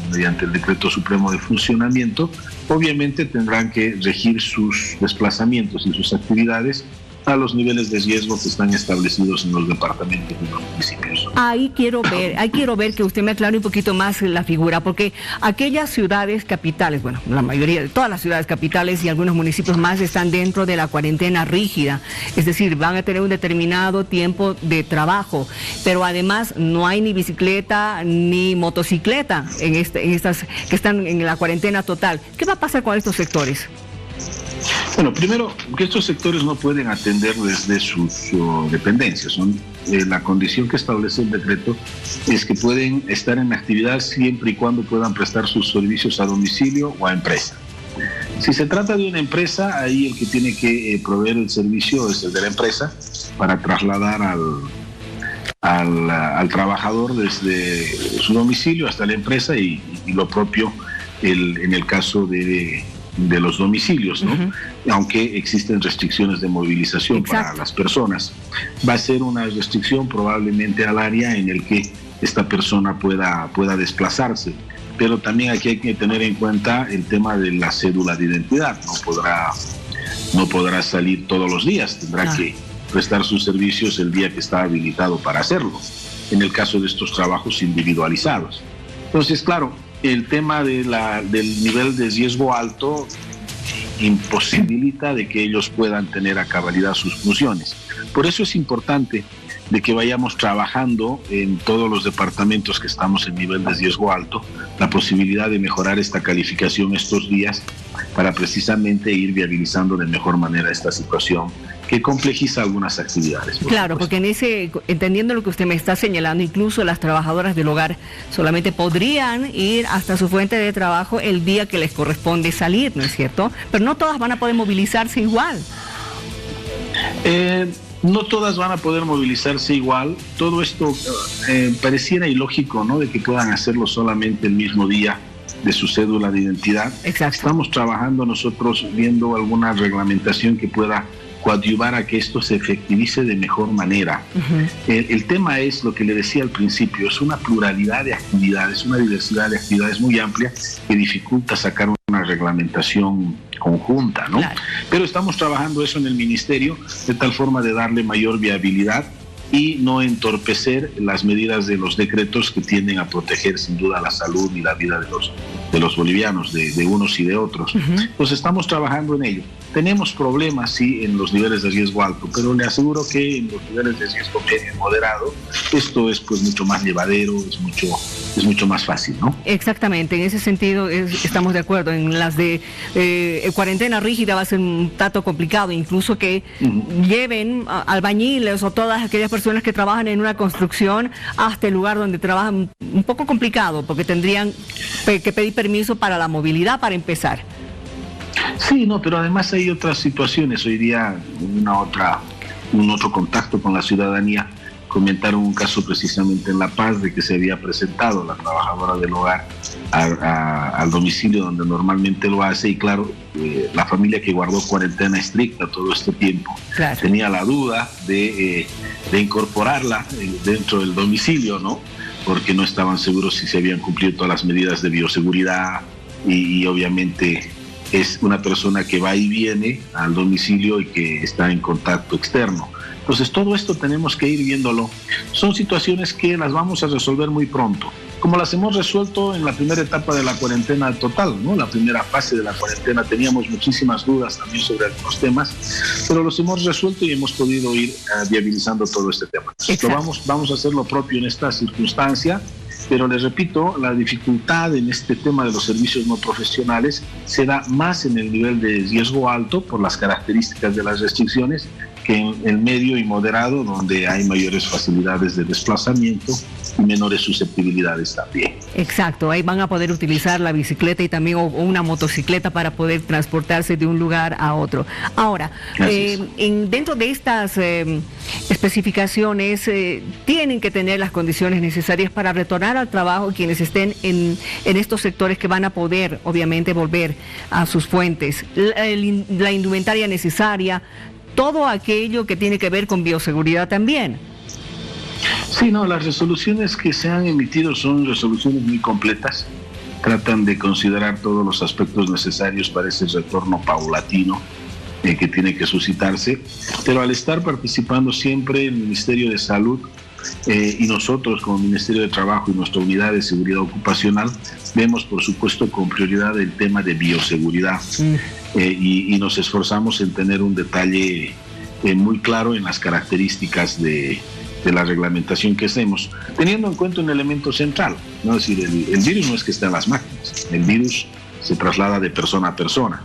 mediante el Decreto Supremo de Funcionamiento. Obviamente tendrán que regir sus desplazamientos y sus actividades a los niveles de riesgo que están establecidos en los departamentos y los municipios. Ahí quiero ver que usted me aclare un poquito más la figura, porque aquellas ciudades capitales, bueno, la mayoría de todas las ciudades capitales y algunos municipios más están dentro de la cuarentena rígida, es decir, van a tener un determinado tiempo de trabajo, pero además no hay ni bicicleta ni motocicleta en estas que están en la cuarentena total. ¿Qué va a pasar con estos sectores? Bueno, primero, que estos sectores no pueden atender desde sus dependencias. La condición que establece el decreto es que pueden estar en actividad siempre y cuando puedan prestar sus servicios a domicilio o a empresa. Si se trata de una empresa, ahí el que tiene que proveer el servicio es el de la empresa para trasladar al trabajador desde su domicilio hasta la empresa y lo propio en el caso de los domicilios, ¿no? Aunque existen restricciones de movilización para las personas. Va a ser una restricción probablemente al área en el que esta persona pueda desplazarse. Pero también aquí hay que tener en cuenta el tema de la cédula de identidad. No podrá salir todos los días, tendrá que prestar sus servicios el día que está habilitado para hacerlo, en el caso de estos trabajos individualizados. Entonces, claro, el tema del nivel de riesgo alto imposibilita de que ellos puedan tener a cabalidad sus funciones. Por eso es importante de que vayamos trabajando en todos los departamentos que estamos en nivel de riesgo alto, la posibilidad de mejorar esta calificación estos días para precisamente ir viabilizando de mejor manera esta situación que complejiza algunas actividades. Claro, porque entendiendo lo que usted me está señalando, incluso las trabajadoras del hogar solamente podrían ir hasta su fuente de trabajo el día que les corresponde salir, ¿no es cierto? Pero no todas van a poder movilizarse igual. No todas van a poder movilizarse igual. Todo esto pareciera ilógico, ¿no? De que puedan hacerlo solamente el mismo día de su cédula de identidad. Exacto. Estamos trabajando nosotros viendo alguna reglamentación que pueda coadyuvar a que esto se efectivice de mejor manera. El tema es lo que le decía al principio, es una pluralidad de actividades, una diversidad de actividades muy amplia que dificulta sacar una reglamentación conjunta, ¿no? Claro. Pero estamos trabajando eso en el Ministerio de tal forma de darle mayor viabilidad y no entorpecer las medidas de los decretos que tienden a proteger sin duda la salud y la vida de los bolivianos, de unos y de otros. Pues estamos trabajando en ello. Tenemos problemas, sí, en los niveles de riesgo alto, pero le aseguro que en los niveles de riesgo medio y moderado, esto es pues mucho más llevadero, es mucho más fácil, ¿no? Exactamente, en ese sentido estamos de acuerdo. En las de cuarentena rígida va a ser un tanto complicado, incluso que lleven albañiles o todas aquellas personas que trabajan en una construcción hasta el lugar donde trabajan, un poco complicado, porque tendrían que pedir permiso para la movilidad para empezar. Sí, no, pero además hay otras situaciones. Hoy día un otro contacto con la ciudadanía comentaron un caso precisamente en La Paz de que se había presentado la trabajadora del hogar al domicilio donde normalmente lo hace y claro, la familia que guardó cuarentena estricta todo este tiempo tenía la duda de incorporarla dentro del domicilio, ¿no? Porque no estaban seguros si se habían cumplido todas las medidas de bioseguridad y obviamente es una persona que va y viene al domicilio y que está en contacto externo. Entonces todo esto tenemos que ir viéndolo. Son situaciones que las vamos a resolver muy pronto, como las hemos resuelto en la primera etapa de la cuarentena total, ¿no? La primera fase de la cuarentena teníamos muchísimas dudas también sobre algunos temas, pero los hemos resuelto y hemos podido ir viabilizando todo este tema. Vamos a hacer lo propio en esta circunstancia. Pero les repito, la dificultad en este tema de los servicios no profesionales se da más en el nivel de riesgo alto por las características de las restricciones que en el medio y moderado, donde hay mayores facilidades de desplazamiento y menores susceptibilidades también. Exacto, ahí van a poder utilizar la bicicleta y también o una motocicleta para poder transportarse de un lugar a otro. Ahora, dentro de estas especificaciones, tienen que tener las condiciones necesarias para retornar al trabajo quienes estén en estos sectores que van a poder, obviamente, volver a sus fuentes. La indumentaria necesaria, todo aquello que tiene que ver con bioseguridad también. Sí, no, las resoluciones que se han emitido son resoluciones muy completas, tratan de considerar todos los aspectos necesarios para ese retorno paulatino que tiene que suscitarse, pero al estar participando siempre el Ministerio de Salud y nosotros como Ministerio de Trabajo y nuestra Unidad de Seguridad Ocupacional, vemos por supuesto con prioridad el tema de bioseguridad y nos esforzamos en tener un detalle muy claro en las características de la reglamentación que hacemos, teniendo en cuenta un elemento central, ¿no? Es decir, el virus no es que esté en las máquinas, el virus se traslada de persona a persona.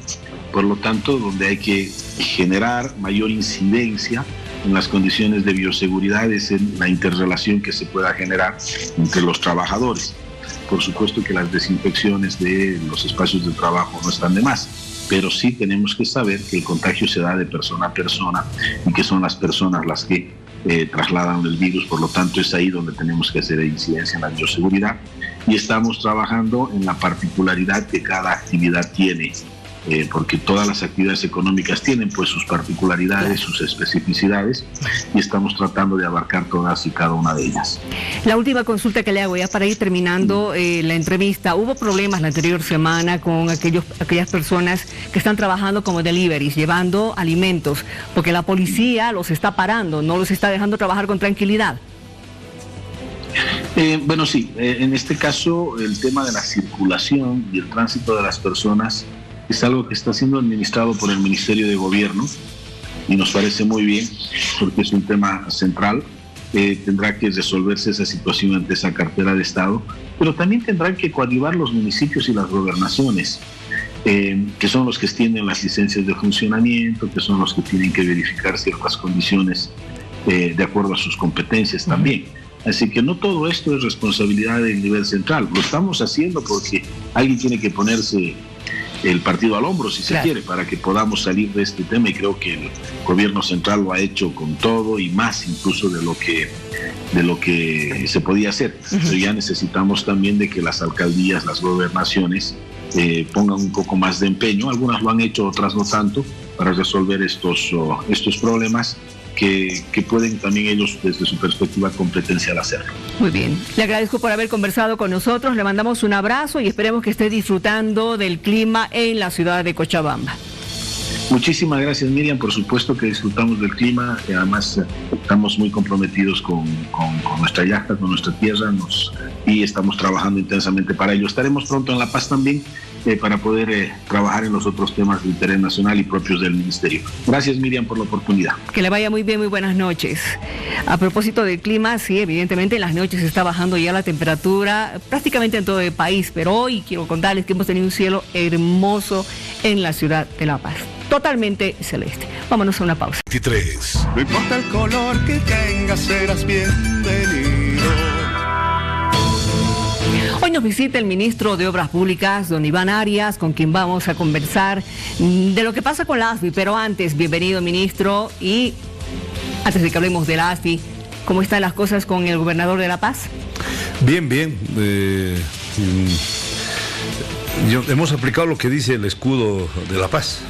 Por lo tanto, donde hay que generar mayor incidencia en las condiciones de bioseguridad es en la interrelación que se pueda generar entre los trabajadores. Por supuesto que las desinfecciones de los espacios de trabajo no están de más, pero sí tenemos que saber que el contagio se da de persona a persona y que son las personas las que trasladan el virus. Por lo tanto, es ahí donde tenemos que hacer incidencia en la bioseguridad y estamos trabajando en la particularidad que cada actividad tiene. Porque todas las actividades económicas tienen pues sus particularidades, sus especificidades, y estamos tratando de abarcar todas y cada una de ellas. La última consulta que le hago ya para ir terminando la entrevista. Hubo problemas la anterior semana con aquellas personas que están trabajando como deliveries, llevando alimentos, porque la policía los está parando, no los está dejando trabajar con tranquilidad. Bueno, sí, en este caso el tema de la circulación y el tránsito de las personas es algo que está siendo administrado por el Ministerio de Gobierno y nos parece muy bien porque es un tema central. Tendrá que resolverse esa situación ante esa cartera de Estado, pero también tendrán que coadyuvar los municipios y las gobernaciones, que son los que extienden las licencias de funcionamiento, que son los que tienen que verificar ciertas condiciones de acuerdo a sus competencias también. Así que no todo esto es responsabilidad del nivel central. Lo estamos haciendo porque alguien tiene que ponerse el partido al hombro, si se quiere, para que podamos salir de este tema, y creo que el gobierno central lo ha hecho con todo y más incluso de lo que se podía hacer. Pero ya necesitamos también de que las alcaldías, las gobernaciones pongan un poco más de empeño. Algunas lo han hecho, otras no tanto, para resolver estos problemas que pueden también ellos desde su perspectiva competencial hacerlo. Muy bien, le agradezco por haber conversado con nosotros, le mandamos un abrazo y esperemos que esté disfrutando del clima en la ciudad de Cochabamba. Muchísimas gracias, Miriam. Por supuesto que disfrutamos del clima y además estamos muy comprometidos con nuestra yacta, con nuestra tierra, y estamos trabajando intensamente para ello. Estaremos pronto en La Paz también para poder trabajar en los otros temas de interés nacional y propios del Ministerio. Gracias, Miriam, por la oportunidad. Que le vaya muy bien, muy buenas noches. A propósito del clima, sí, evidentemente en las noches está bajando ya la temperatura prácticamente en todo el país, pero hoy quiero contarles que hemos tenido un cielo hermoso en la ciudad de La Paz. Totalmente celeste. Vámonos a una pausa. 23. No importa el color que tengas, serás bienvenido. Hoy nos visita el ministro de Obras Públicas, don Iván Arias, con quien vamos a conversar de lo que pasa con la ASFI. Pero antes, bienvenido, ministro, y antes de que hablemos de la ASFI, ¿cómo están las cosas con el gobernador de La Paz? Bien, bien. Hemos aplicado lo que dice el escudo de La Paz.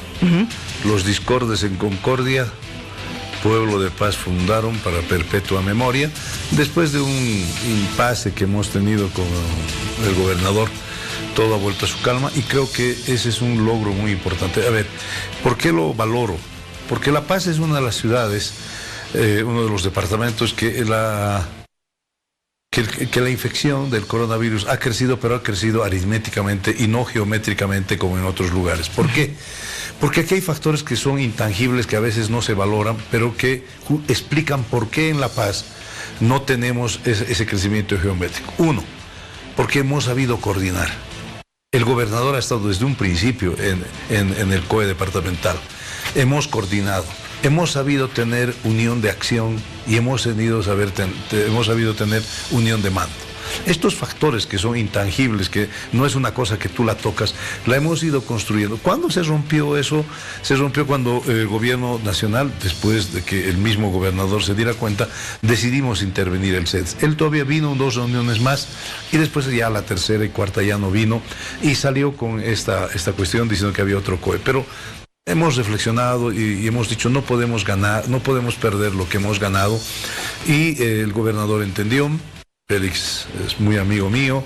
Los discordes en concordia, pueblo de paz fundaron para perpetua memoria. Después de un impasse que hemos tenido con el gobernador, todo ha vuelto a su calma y creo que ese es un logro muy importante. A ver, ¿por qué lo valoro? Porque La Paz es una de las ciudades, uno de los departamentos que la infección del coronavirus ha crecido, pero ha crecido aritméticamente y no geométricamente como en otros lugares. ¿Por qué? Porque aquí hay factores que son intangibles, que a veces no se valoran, pero que explican por qué en La Paz no tenemos ese crecimiento geométrico. Uno, porque hemos sabido coordinar. El gobernador ha estado desde un principio en el COE departamental. Hemos coordinado. Hemos sabido tener unión de acción y hemos sabido tener unión de mando. Estos factores que son intangibles, que no es una cosa que tú la tocas, la hemos ido construyendo. ¿Cuándo se rompió eso? Se rompió cuando el gobierno nacional, después de que el mismo gobernador se diera cuenta, decidimos intervenir el CEDS. Él todavía vino 2 reuniones más y después ya la tercera y cuarta ya no vino y salió con esta cuestión diciendo que había otro COE. Pero hemos reflexionado y hemos dicho no podemos perder lo que hemos ganado, y el gobernador entendió. Félix es muy amigo mío,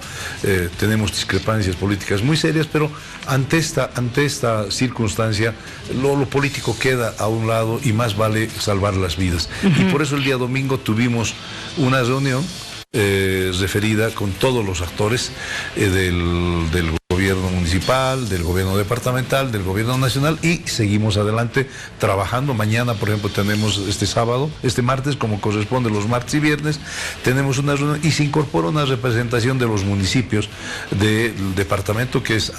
tenemos discrepancias políticas muy serias, pero ante esta circunstancia lo político queda a un lado y más vale salvar las vidas. Y por eso el día domingo tuvimos una reunión referida con todos los actores del gobierno gobierno municipal, del gobierno departamental, del gobierno nacional, y seguimos adelante trabajando. Mañana, por ejemplo, tenemos este martes, como corresponde los martes y viernes, tenemos una reunión y se incorpora una representación de los municipios del departamento, que es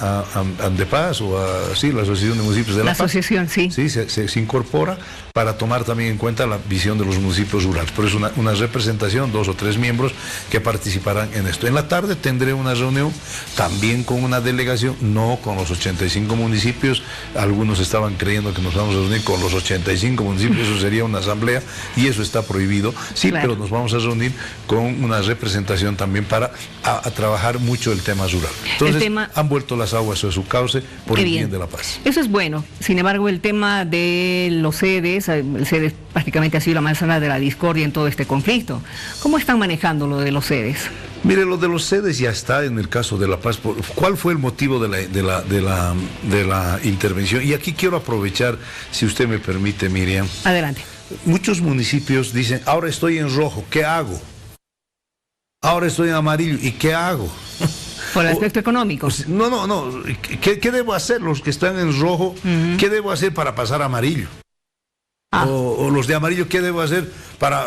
Andepaz, o la Asociación de Municipios de La Paz. Asociación, sí. Sí, se incorpora para tomar también en cuenta la visión de los municipios rurales. Por eso una representación, 2 o 3 miembros que participarán en esto. En la tarde tendré una reunión también con una delegación, no con los 85 municipios. Algunos estaban creyendo que nos vamos a reunir con los 85 municipios, eso sería una asamblea y eso está prohibido. Sí, claro. Pero nos vamos a reunir con una representación también para a trabajar mucho el tema rural. Entonces, han vuelto las aguas a su cauce por el bien de la paz. Eso es bueno. Sin embargo, el tema de los sedes, el sedes prácticamente ha sido la manzana de la discordia en todo este conflicto. ¿Cómo están manejando lo de los sedes? Mire, lo de los sedes ya está en el caso de La Paz. ¿Cuál fue el motivo de la intervención? Y aquí quiero aprovechar, si usted me permite, Miriam. Adelante. Muchos municipios dicen, ahora estoy en rojo, ¿qué hago? Ahora estoy en amarillo, ¿y qué hago? Por el aspecto económico. No. ¿Qué debo hacer los que están en rojo? ¿Qué debo hacer para pasar a amarillo? O los de amarillo, ¿qué debo hacer para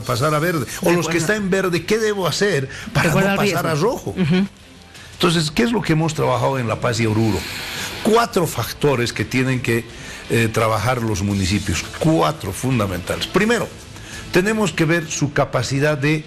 pasar a verde? O los que están en verde, ¿qué debo hacer para no pasar a rojo? Entonces, ¿qué es lo que hemos trabajado en La Paz y Oruro? 4 factores que tienen que trabajar los municipios, 4 fundamentales. Primero, tenemos que ver su capacidad de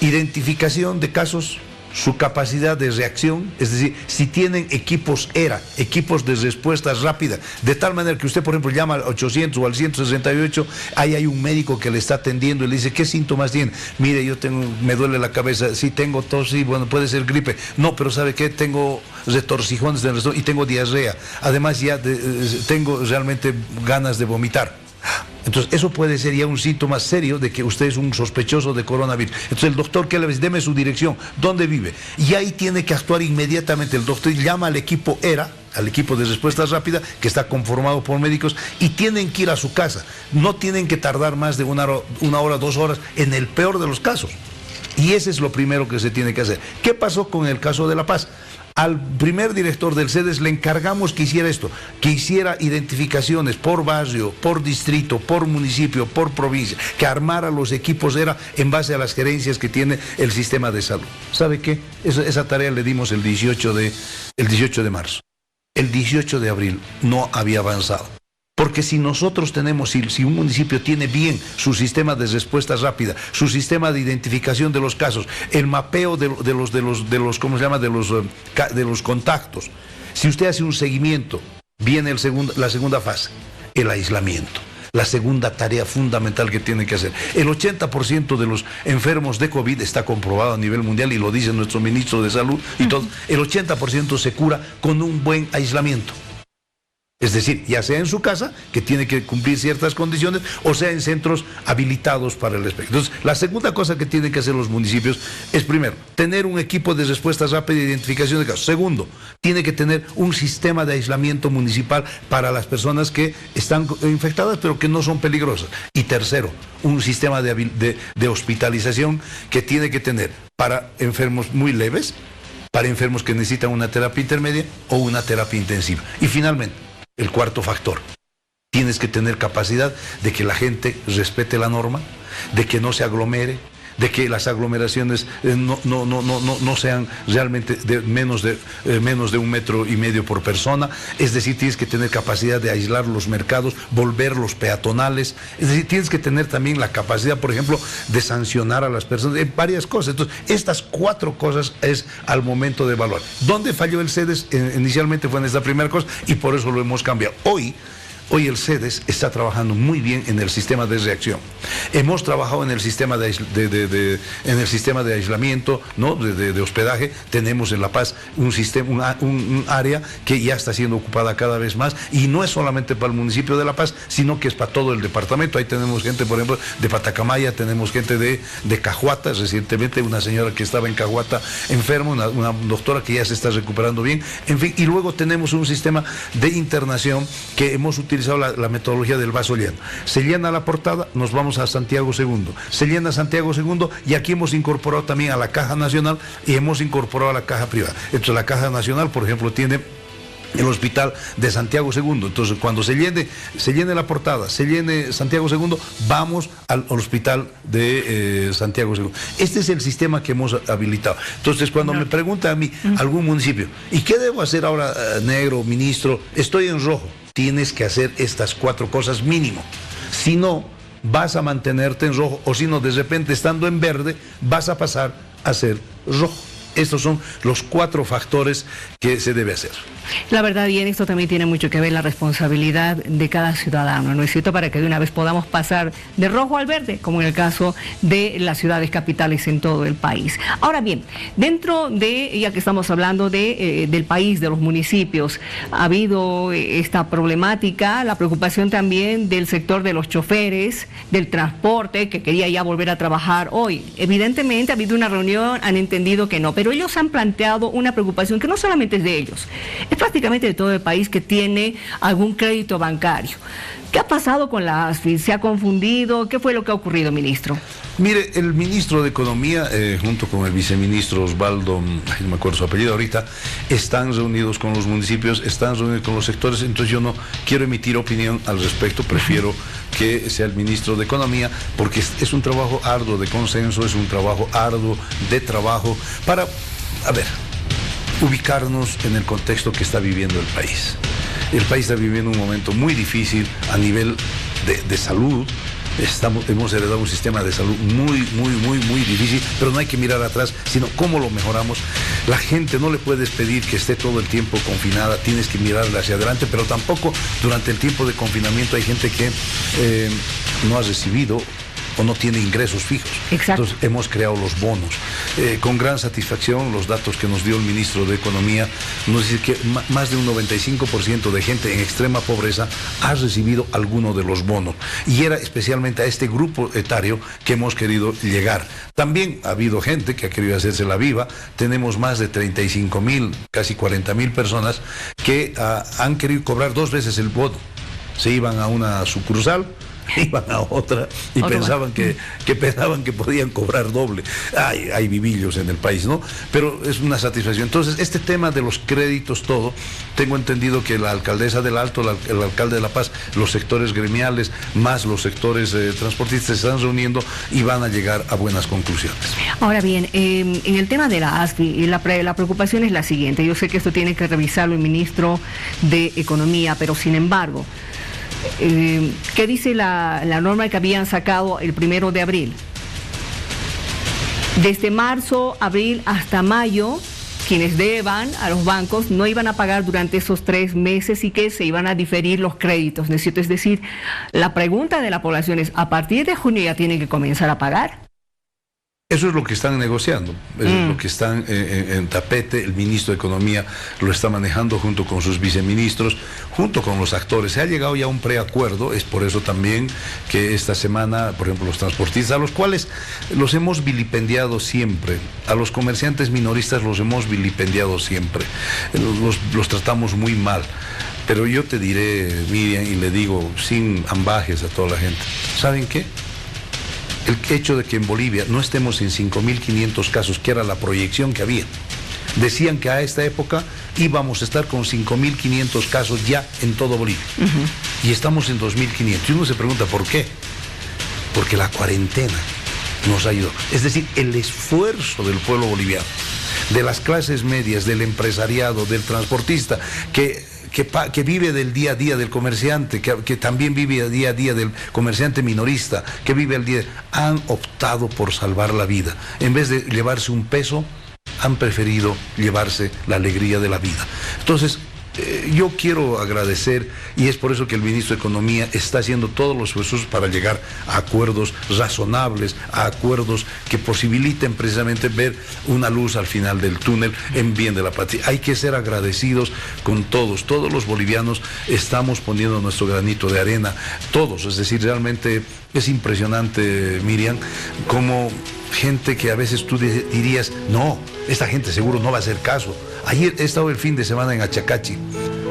identificación de casos, su capacidad de reacción, es decir, si tienen equipos ERA, equipos de respuesta rápida, de tal manera que usted, por ejemplo, llama al 800 o al 168, ahí hay un médico que le está atendiendo y le dice, ¿qué síntomas tiene? Mire, me duele la cabeza, sí, tengo tos, sí, bueno, puede ser gripe. No, pero ¿sabe qué? Tengo retorcijones del estómago y tengo diarrea. Además, ya tengo realmente ganas de vomitar. Entonces, eso puede ser ya un síntoma serio de que usted es un sospechoso de coronavirus. Entonces, el doctor, ¿qué le dice? Deme su dirección, ¿dónde vive? Y ahí tiene que actuar inmediatamente. El doctor llama al equipo ERA, al equipo de respuesta rápida, que está conformado por médicos, y tienen que ir a su casa. No tienen que tardar más de una hora, 2 horas, en el peor de los casos. Y ese es lo primero que se tiene que hacer. ¿Qué pasó con el caso de La Paz? Al primer director del CEDES le encargamos que hiciera esto, que hiciera identificaciones por barrio, por distrito, por municipio, por provincia, que armara los equipos ERA en base a las gerencias que tiene el sistema de salud. ¿Sabe qué? Esa tarea le dimos el 18 de marzo. El 18 de abril no había avanzado. Porque si nosotros tenemos, si un municipio tiene bien su sistema de respuesta rápida, su sistema de identificación de los casos, el mapeo de los ¿cómo se llama? De los contactos, si usted hace un seguimiento, viene la segunda fase, el aislamiento. La segunda tarea fundamental que tiene que hacer. El 80% de los enfermos de COVID está comprobado a nivel mundial y lo dice nuestro ministro de Salud y todo. El 80% se cura con un buen aislamiento. Es decir, ya sea en su casa, que tiene que cumplir ciertas condiciones, o sea en centros habilitados para el respecto. Entonces, la segunda cosa que tienen que hacer los municipios es, primero, tener un equipo de respuesta rápida y identificación de casos. Segundo, tiene que tener un sistema de aislamiento municipal para las personas que están infectadas, pero que no son peligrosas. Y tercero, un sistema de hospitalización que tiene que tener para enfermos muy leves, para enfermos que necesitan una terapia intermedia o una terapia intensiva. Y finalmente, el cuarto factor, tienes que tener capacidad de que la gente respete la norma, de que no se aglomere, de que las aglomeraciones no sean realmente de menos de 1,5 metros por persona. Es decir, tienes que tener capacidad de aislar los mercados, volverlos peatonales. Es decir, tienes que tener también la capacidad, por ejemplo, de sancionar a las personas en varias cosas. Entonces, estas 4 cosas es al momento de evaluar. ¿Dónde falló el CEDES? Inicialmente fue en esta primera cosa y por eso lo hemos cambiado. Hoy el CEDES está trabajando muy bien en el sistema de reacción. Hemos trabajado en el sistema de aislamiento, ¿no? de hospedaje. Tenemos en La Paz un área que ya está siendo ocupada cada vez más, y no es solamente para el municipio de La Paz, sino que es para todo el departamento. Ahí tenemos gente, por ejemplo, de Patacamaya, tenemos gente de Cajuata, recientemente una señora que estaba en Cajuata enferma, una doctora que ya se está recuperando bien, en fin, y luego tenemos un sistema de internación que hemos utilizado utilizado la metodología del vaso lleno. Se llena la portada, nos vamos a Santiago II. Se llena Santiago II y aquí hemos incorporado también a la Caja Nacional y hemos incorporado a la Caja Privada. Entonces la Caja Nacional, por ejemplo, tiene el hospital de Santiago II. Entonces, cuando se llene la portada, se llene Santiago II, vamos al hospital de Santiago II. Este es el sistema que hemos habilitado. Entonces, cuando me pregunta a mí algún municipio, ¿y qué debo hacer ahora, negro, ministro? Estoy en rojo. Tienes que hacer estas 4 cosas mínimo. Si no, vas a mantenerte en rojo, o si no, de repente, estando en verde, vas a pasar a ser rojo. Estos son los 4 factores que se debe hacer. La verdad, y en esto también tiene mucho que ver la responsabilidad de cada ciudadano, ¿no es cierto?, para que de una vez podamos pasar de rojo al verde, como en el caso de las ciudades capitales en todo el país. Ahora bien, dentro de, ya que estamos hablando del país, de los municipios, ha habido esta problemática, la preocupación también del sector de los choferes, del transporte, que quería ya volver a trabajar hoy. Evidentemente ha habido una reunión, han entendido que no, pero ellos han planteado una preocupación que no solamente es de ellos, es prácticamente de todo el país que tiene algún crédito bancario. ¿Qué ha pasado con la ASFI? ¿Se ha confundido? ¿Qué fue lo que ha ocurrido, ministro? Mire, el ministro de Economía, junto con el viceministro Osvaldo, no me acuerdo su apellido ahorita, están reunidos con los municipios, están reunidos con los sectores, entonces yo no quiero emitir opinión al respecto, prefiero que sea el ministro de Economía, porque es un trabajo arduo de consenso, es un trabajo arduo de trabajo para, a ver, ubicarnos en el contexto que está viviendo el país. El país está viviendo un momento muy difícil a nivel de salud. Hemos heredado un sistema de salud muy difícil, pero no hay que mirar atrás, sino cómo lo mejoramos. La gente no le puedes pedir que esté todo el tiempo confinada, tienes que mirarle hacia adelante, pero tampoco durante el tiempo de confinamiento hay gente que no ha recibido o no tiene ingresos fijos. Exacto. Entonces hemos creado los bonos. Con gran satisfacción, los datos que nos dio el ministro de Economía nos dice que más de un 95% de gente en extrema pobreza ha recibido alguno de los bonos. Y era especialmente a este grupo etario que hemos querido llegar. También ha habido gente que ha querido hacerse la viva. Tenemos más de 35.000, casi 40.000 personas que han querido cobrar 2 veces el bono. Se iban a una sucursal, iban a otra y pensaban que podían cobrar doble. Hay vivillos en el país, ¿no? Pero es una satisfacción. Entonces, este tema de los créditos, todo, tengo entendido que la alcaldesa del Alto, el alcalde de La Paz, los sectores gremiales, más los sectores transportistas, se están reuniendo y van a llegar a buenas conclusiones. Ahora bien, en el tema de la ASFI, la preocupación es la siguiente. Yo sé que esto tiene que revisarlo el ministro de Economía, pero sin embargo, ¿qué dice la norma que habían sacado el 1 de abril? Desde marzo, abril hasta mayo, quienes deban a los bancos no iban a pagar durante esos 3 meses y que se iban a diferir los créditos, ¿no es cierto? Es decir, la pregunta de la población es, ¿a partir de junio ya tienen que comenzar a pagar? Eso es lo que están negociando, eso es lo que están en tapete. El ministro de Economía lo está manejando junto con sus viceministros, junto con los actores. Se ha llegado ya a un preacuerdo, es por eso también que esta semana, por ejemplo, los transportistas, a los cuales los hemos vilipendiado siempre, a los comerciantes minoristas los hemos vilipendiado siempre, los tratamos muy mal. Pero yo te diré, Miriam, y le digo sin ambajes a toda la gente, ¿saben qué? El hecho de que en Bolivia no estemos en 5.500 casos, que era la proyección que había. Decían que a esta época íbamos a estar con 5.500 casos ya en todo Bolivia. Y estamos en 2.500. Y uno se pregunta, ¿por qué? Porque la cuarentena nos ayudó. Es decir, el esfuerzo del pueblo boliviano, de las clases medias, del empresariado, del transportista, que vive del día a día del comerciante, que también vive día a día del comerciante minorista, que vive al día, han optado por salvar la vida. En vez de llevarse un peso, han preferido llevarse la alegría de la vida. Entonces, yo quiero agradecer, y es por eso que el ministro de Economía está haciendo todos los esfuerzos para llegar a acuerdos razonables, a acuerdos que posibiliten precisamente ver una luz al final del túnel en bien de la patria. Hay que ser agradecidos con todos los bolivianos estamos poniendo nuestro granito de arena, todos, es decir, realmente es impresionante, Miriam, como gente que a veces tú dirías, no, esta gente seguro no va a hacer caso. Ayer he estado el fin de semana en Achacachi,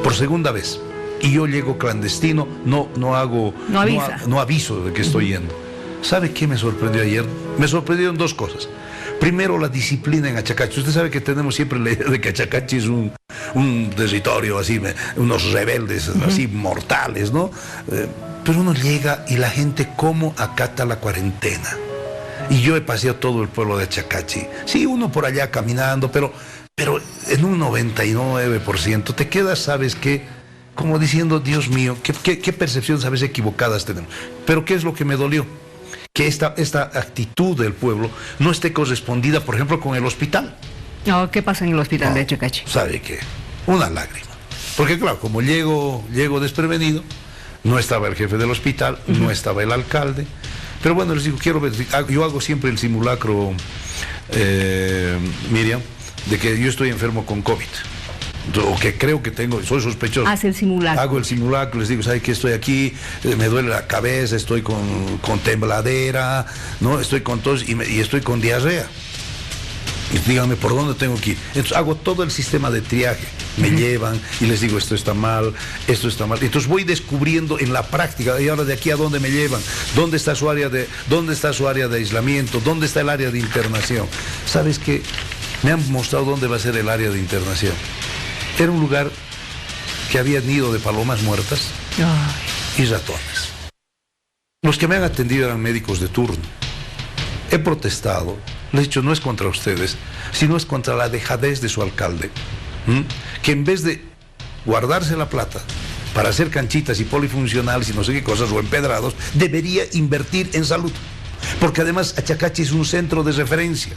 por segunda vez. y yo llego clandestino, no aviso de que estoy yendo. ¿Sabe qué me sorprendió ayer? Me sorprendieron dos cosas. Primero, la disciplina en Achacachi. Usted sabe que tenemos siempre la idea de que Achacachi es un territorio así, unos rebeldes así mortales, ¿no? Pero uno llega y la gente cómo acata la cuarentena. Y yo he paseado todo el pueblo de Achacachi. Sí, uno por allá caminando, pero en un 99% te quedas, ¿sabes qué? Como diciendo, Dios mío, qué percepciones a veces equivocadas tenemos. Pero ¿qué es lo que me dolió? Que esta actitud del pueblo no esté correspondida, por ejemplo, con el hospital. No, ¿qué pasa en el hospital de Achacachi? ¿Sabe qué? Una lágrima. Porque claro, como llego desprevenido, no estaba el jefe del hospital, no estaba el alcalde. Pero bueno, les digo, quiero ver, yo hago siempre el simulacro, Miriam, de que yo estoy enfermo con COVID. O que creo que tengo, soy sospechoso. Hace el simulacro. Hago el simulacro, les digo, ¿sabe qué? Estoy aquí, me duele la cabeza, estoy con tembladera, ¿no? Estoy con tos y estoy con diarrea. Y díganme, ¿por dónde tengo que ir? Entonces hago todo el sistema de triaje. Me llevan y les digo, esto está mal, esto está mal. Entonces voy descubriendo en la práctica, y ahora de aquí a dónde me llevan, dónde está su área de aislamiento, dónde está el área de internación. ¿Sabes qué? Me han mostrado dónde va a ser el área de internación. Era un lugar que había nido de palomas muertas y ratones. Los que me han atendido eran médicos de turno. He protestado, les he dicho, no es contra ustedes, sino es contra la dejadez de su alcalde, que en vez de guardarse la plata para hacer canchitas y polifuncionales y no sé qué cosas, o empedrados, debería invertir en salud. Porque además Achacachi es un centro de referencia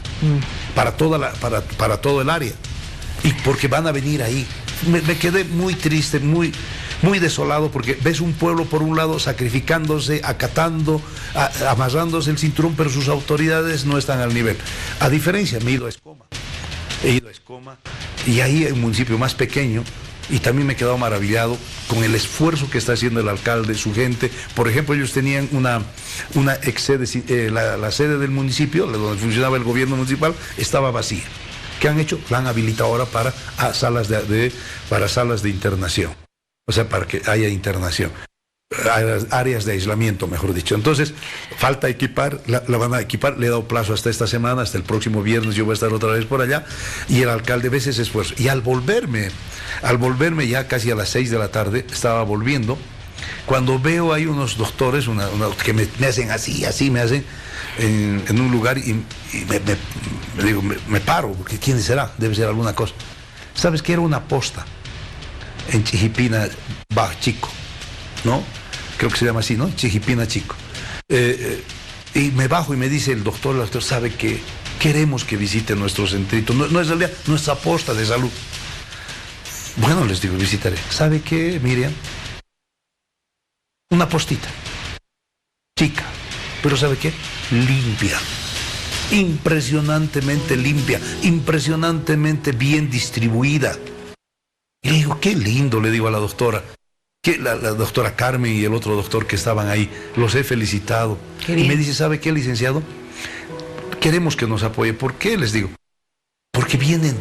para todo el área. Y porque van a venir ahí. Me quedé muy triste, muy desolado, porque ves un pueblo por un lado sacrificándose, acatando, amarrándose el cinturón, pero sus autoridades no están al nivel. A diferencia, me he ido a Escoma, y ahí hay un municipio más pequeño, y también me he quedado maravillado con el esfuerzo que está haciendo el alcalde, su gente. Por ejemplo, ellos tenían una ex sede, la sede del municipio, donde funcionaba el gobierno municipal, estaba vacía. ¿Qué han hecho? La han habilitado ahora para salas de internación. O sea, para que haya internación. Áreas de aislamiento, mejor dicho. Entonces, falta equipar, la van a equipar. Le he dado plazo hasta esta semana, hasta el próximo viernes yo voy a estar otra vez por allá. Y el alcalde ve ese esfuerzo. Y al volverme ya casi a las 6 de la tarde, estaba volviendo, cuando veo ahí unos doctores, que me hacen así me hacen en un lugar y me paro, porque ¿quién será? Debe ser alguna cosa. ¿Sabes qué? Era una posta en Chijipina Chico, ¿no? Creo que se llama así, ¿no? Chijipina Chico. Y me bajo y me dice el doctor, ¿sabe qué? Queremos que visite nuestro centrito. No es realidad, nuestra posta de salud. Bueno, les digo, visitaré. ¿Sabe qué, Miriam? Una postita. Chica. Pero ¿sabe qué? Limpia. Impresionantemente limpia. Impresionantemente bien distribuida. Y le digo, qué lindo, le digo a la doctora. La doctora Carmen y el otro doctor que estaban ahí, los he felicitado. Y me dice, ¿sabe qué, licenciado? Queremos que nos apoye. ¿Por qué? Les digo. Porque vienen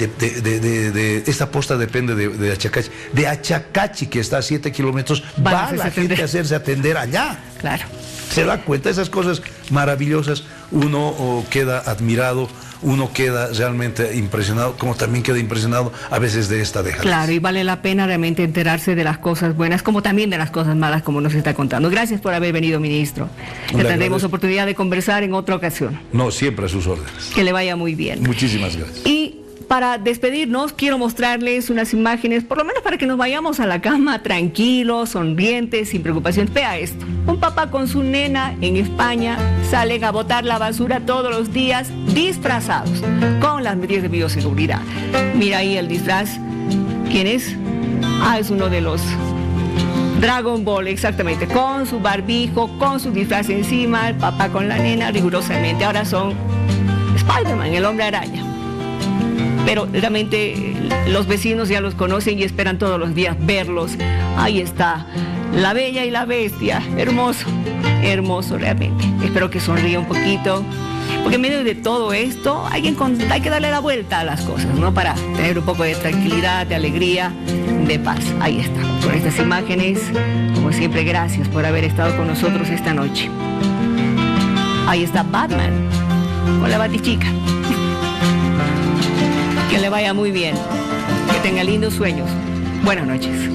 esta posta depende de Achacachi. De Achacachi, que está a 7 kilómetros, va la gente a hacerse atender allá. Claro. Se da cuenta de esas cosas maravillosas. Uno queda admirado, uno queda realmente impresionado, como también queda impresionado a veces de esta dejadez. Claro, y vale la pena realmente enterarse de las cosas buenas, como también de las cosas malas, como nos está contando. Gracias por haber venido, ministro. Tendremos oportunidad de conversar en otra ocasión. No, siempre a sus órdenes. Que le vaya muy bien. Muchísimas gracias. Y para despedirnos, quiero mostrarles unas imágenes, por lo menos para que nos vayamos a la cama tranquilos, sonrientes, sin preocupación. Vea esto. Un papá con su nena en España salen a botar la basura todos los días disfrazados, con las medidas de bioseguridad. Mira ahí el disfraz. ¿Quién es? Es uno de los Dragon Ball, exactamente, con su barbijo, con su disfraz encima, el papá con la nena, rigurosamente. Ahora son Spider-Man, el hombre araña. Pero realmente los vecinos ya los conocen y esperan todos los días verlos. Ahí está, la bella y la bestia. Hermoso, hermoso realmente. Espero que sonríe un poquito, porque en medio de todo esto hay que darle la vuelta a las cosas, ¿no? Para tener un poco de tranquilidad, de alegría, de paz. Ahí está, con estas imágenes, como siempre, gracias por haber estado con nosotros esta noche. Ahí está Batman, con la Batichica. Que le vaya muy bien, que tenga lindos sueños. Buenas noches.